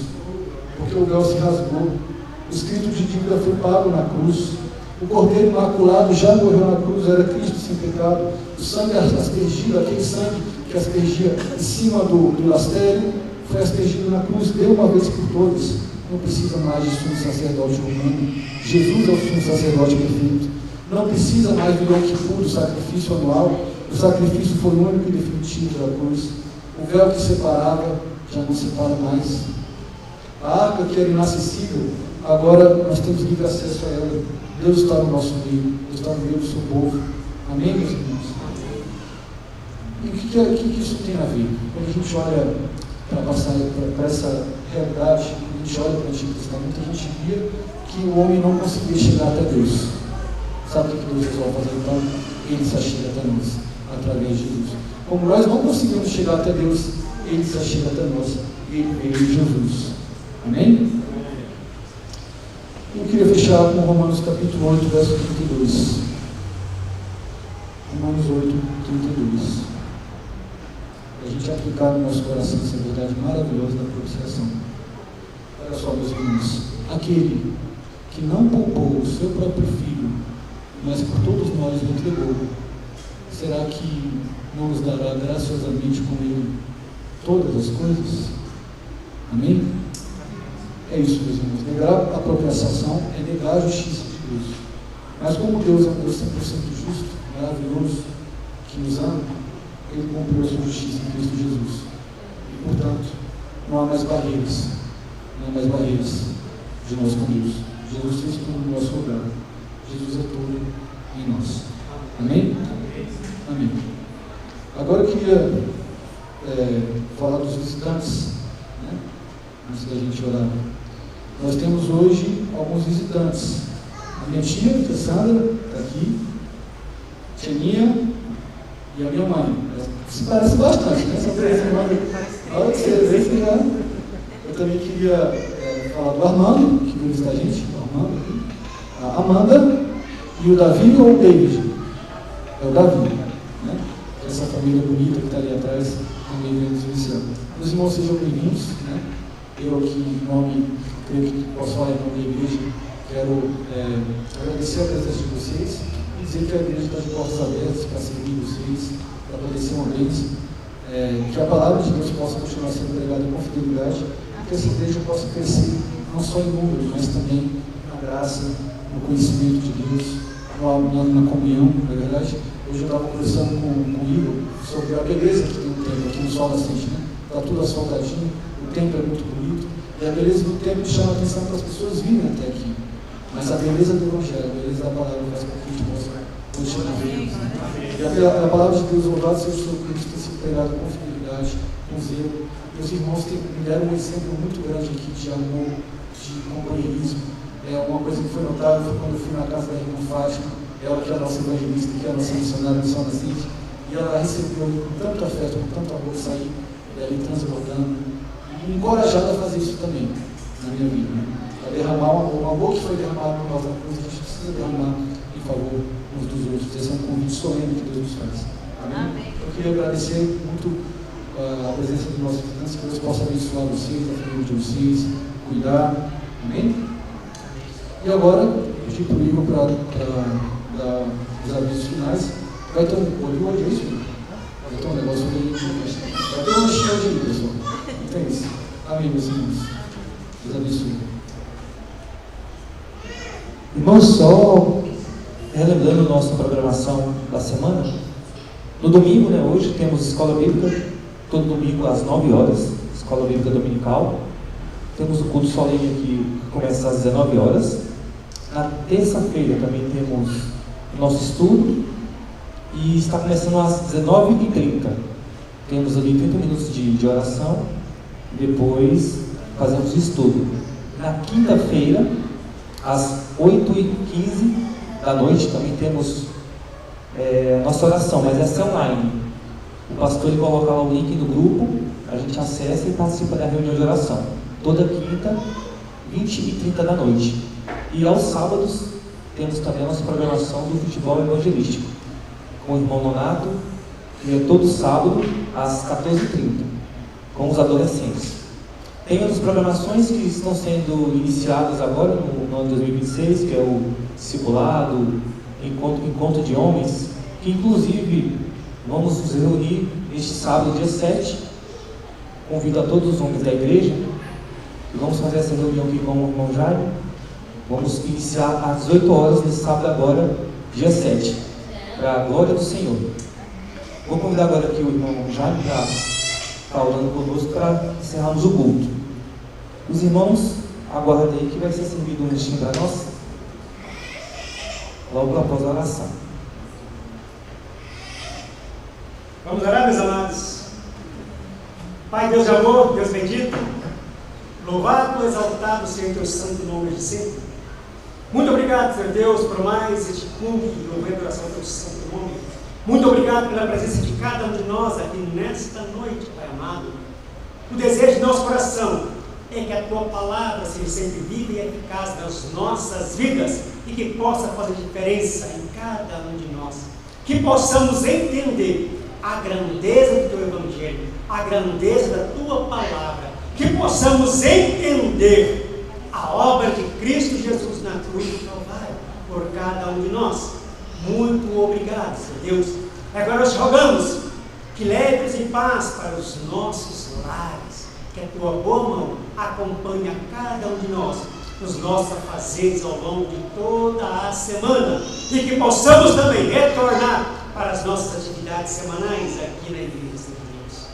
porque o véu se rasgou, o escrito de dívida foi pago na cruz, o Cordeiro Imaculado já morreu na cruz, era Cristo sem pecado, o sangue aspergido, aquele sangue que aspergia em cima do lastério, foi aspergido na cruz, deu uma vez por todas. Não precisa mais de sumo sacerdote romano. Jesus é o sumo sacerdote perfeito. Não precisa mais do Yom Kippur, do sacrifício anual. O sacrifício foi o único e definitivo da cruz. O véu que separava já não separa mais. A arca que era inacessível, agora nós temos livre acesso a ela. Deus está no nosso meio. Deus está no meio do seu povo. Amém, meus irmãos? E o que isso tem a ver? Quando a gente olha para essa realidade, quando a gente olha para o Antigo Testamento, a gente via que o homem não conseguia chegar até Deus. Sabe o que Deus resolve fazer então? Ele se achega até nós, através de Deus. Como nós não conseguimos chegar até Deus, Ele se achega até nós. Ele veio em Jesus. Amém? Eu queria fechar com Romanos capítulo 8, verso 32. Romanos 8, 32. A gente aplicar no nosso coração essa verdade maravilhosa da propiciação. Olha só, meus irmãos, aquele que não poupou o seu próprio filho, mas por todos nós o entregou, será que não nos dará graciosamente com ele todas as coisas? Amém? É isso, meus irmãos. Negar a propiciação é negar a justiça de Deus. Mas como Deus é um Deus 100% justo, maravilhoso, que nos ama, Ele cumpriu a sua justiça em Cristo Jesus. E, portanto, não há mais barreiras. Não há mais barreiras de nós com Deus. Jesus fez tudo no nosso lugar. Jesus é tudo em nós. Amém? Amém. Agora eu queria falar dos visitantes, né? Antes da gente orar. Nós temos hoje alguns visitantes. A minha tia, a Sandra, está aqui. Tianinha e a minha mãe. Se parece bastante, né? São três irmãs. Olha que você vê, você já. Eu também queria falar do Armando, que veio visitar a gente. O Armando, a Amanda e o Davi ou o David? É o Davi, né? Essa família bonita que está ali atrás também veio nos visitar. Os irmãos sejam bem-vindos, né? Eu aqui, em nome, creio que posso falar em nome da igreja, quero agradecer a presença de vocês e dizer que a igreja está de portas abertas para servir vocês, para poder ser uma bênção, que a palavra de Deus possa continuar sendo pregada com fidelidade e que essa igreja possa crescer não só em número, mas também na graça, no conhecimento de Deus, na comunhão, na verdade. Hoje eu estava conversando com o Igor sobre a beleza que tem o templo aqui no Sol Nascente, né? Está tudo asfaltadinho, o templo é muito bonito, e a beleza do templo chama a atenção para as pessoas virem até aqui. Mas a beleza do Evangelho, a beleza da palavra faz com que a gente possa continuar vendo. E a palavra de Deus, louvado seja o Senhor Cristo, tem sido pregada com fidelidade, com zelo. Meus irmãos me deram um exemplo muito grande aqui de amor, de companheirismo. Uma coisa que foi notável foi quando eu fui na casa da irmã Fátima, ela que é a nossa evangelista, que é a nossa missionária no Sol Nascente, e ela recebeu com tanto afeto, com tanto amor, sair dali transbordando, e encorajada a fazer isso também na minha vida, né? A derramar o amor que foi derramado por nós na cruz, a gente precisa derramar em favor uns dos outros. Esse é um convite nos faz. Amém? Eu queria agradecer muito a presença dos nossos visitantes, que Deus possa abençoar vocês, a família de vocês, cuidar. Amém? E agora, pedir para o Igor para dar os avisos finais. Vai ter um olho hoje, é isso? Vai ter um negócio ali. Vai ter uma lanchinho hoje, pessoal. Não tem isso. Amém, meus irmãos. Deus abençoe. Irmãos, só relembrando nossa programação da semana, no domingo, né, hoje temos escola bíblica, todo domingo às 9 horas, escola bíblica dominical. Temos o culto solene aqui, que começa às 19 horas. Na terça-feira também temos o nosso estudo, e está começando às 19h30. Temos ali 30 minutos de oração, e depois fazemos o estudo. Na quinta-feira, às 8h15 da noite, também temos nossa oração, mas essa é online. O pastor ele coloca lá o link no grupo, a gente acessa e participa da reunião de oração. Toda quinta, 20h30 da noite. E aos sábados, temos também a nossa programação do futebol evangelístico, com o irmão Nonato, que é todo sábado, às 14h30, com os adolescentes. Tem outras programações que estão sendo iniciadas agora, no ano de 2026, que é o discipulado, encontro de homens, que inclusive vamos nos reunir este sábado, dia 7. Convido a todos os homens da igreja, e vamos fazer essa reunião aqui com o irmão Jaime. Vamos iniciar às 18 horas nesse sábado agora, dia 7, para a glória do Senhor. Vou convidar agora aqui o irmão Jaime para estar orando conosco para encerrarmos o culto. Os irmãos, aguardem aí que vai ser servido um restinho para nós, logo após a oração. Vamos orar, meus amados. Pai, Deus de amor, Deus bendito, louvado, exaltado seja o teu santo nome de sempre. Muito obrigado, Senhor Deus, por mais este culto de louvor e adoração ao teu santo nome. Muito obrigado pela presença de cada um de nós aqui nesta noite, Pai amado. O desejo de nosso coração é que a tua palavra seja sempre viva e eficaz nas nossas vidas e que possa fazer diferença em cada um de nós. Que possamos entender a grandeza do teu evangelho, a grandeza da tua palavra. Que possamos entender a obra de Cristo Jesus na cruz do Calvário por cada um de nós. Muito obrigado, Senhor Deus. Agora nós rogamos que leves em paz para os nossos lares, que a tua boa mão acompanhe a cada um de nós nos nossos afazeres ao longo de toda a semana e que possamos também retornar para as nossas atividades semanais aqui na Igreja, Senhor Deus.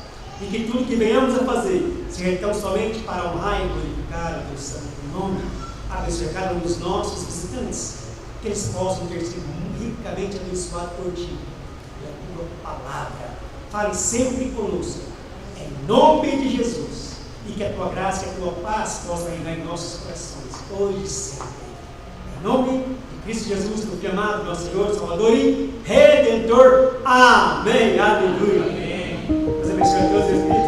E que tudo que venhamos a fazer seja tão somente para honrar e glorificar o teu santo nome. Abençoe cada um dos nossos visitantes, que eles possam ter sido ricamente abençoados por ti e a tua palavra. Fale sempre conosco, em nome de Jesus, e que a tua graça e a tua paz possam reinar em nossos corações, hoje e sempre. Em nome de Cristo Jesus, do Filho amado, nosso Senhor, Salvador e Redentor. Amém. Aleluia. Amém. Deus abençoe a todos.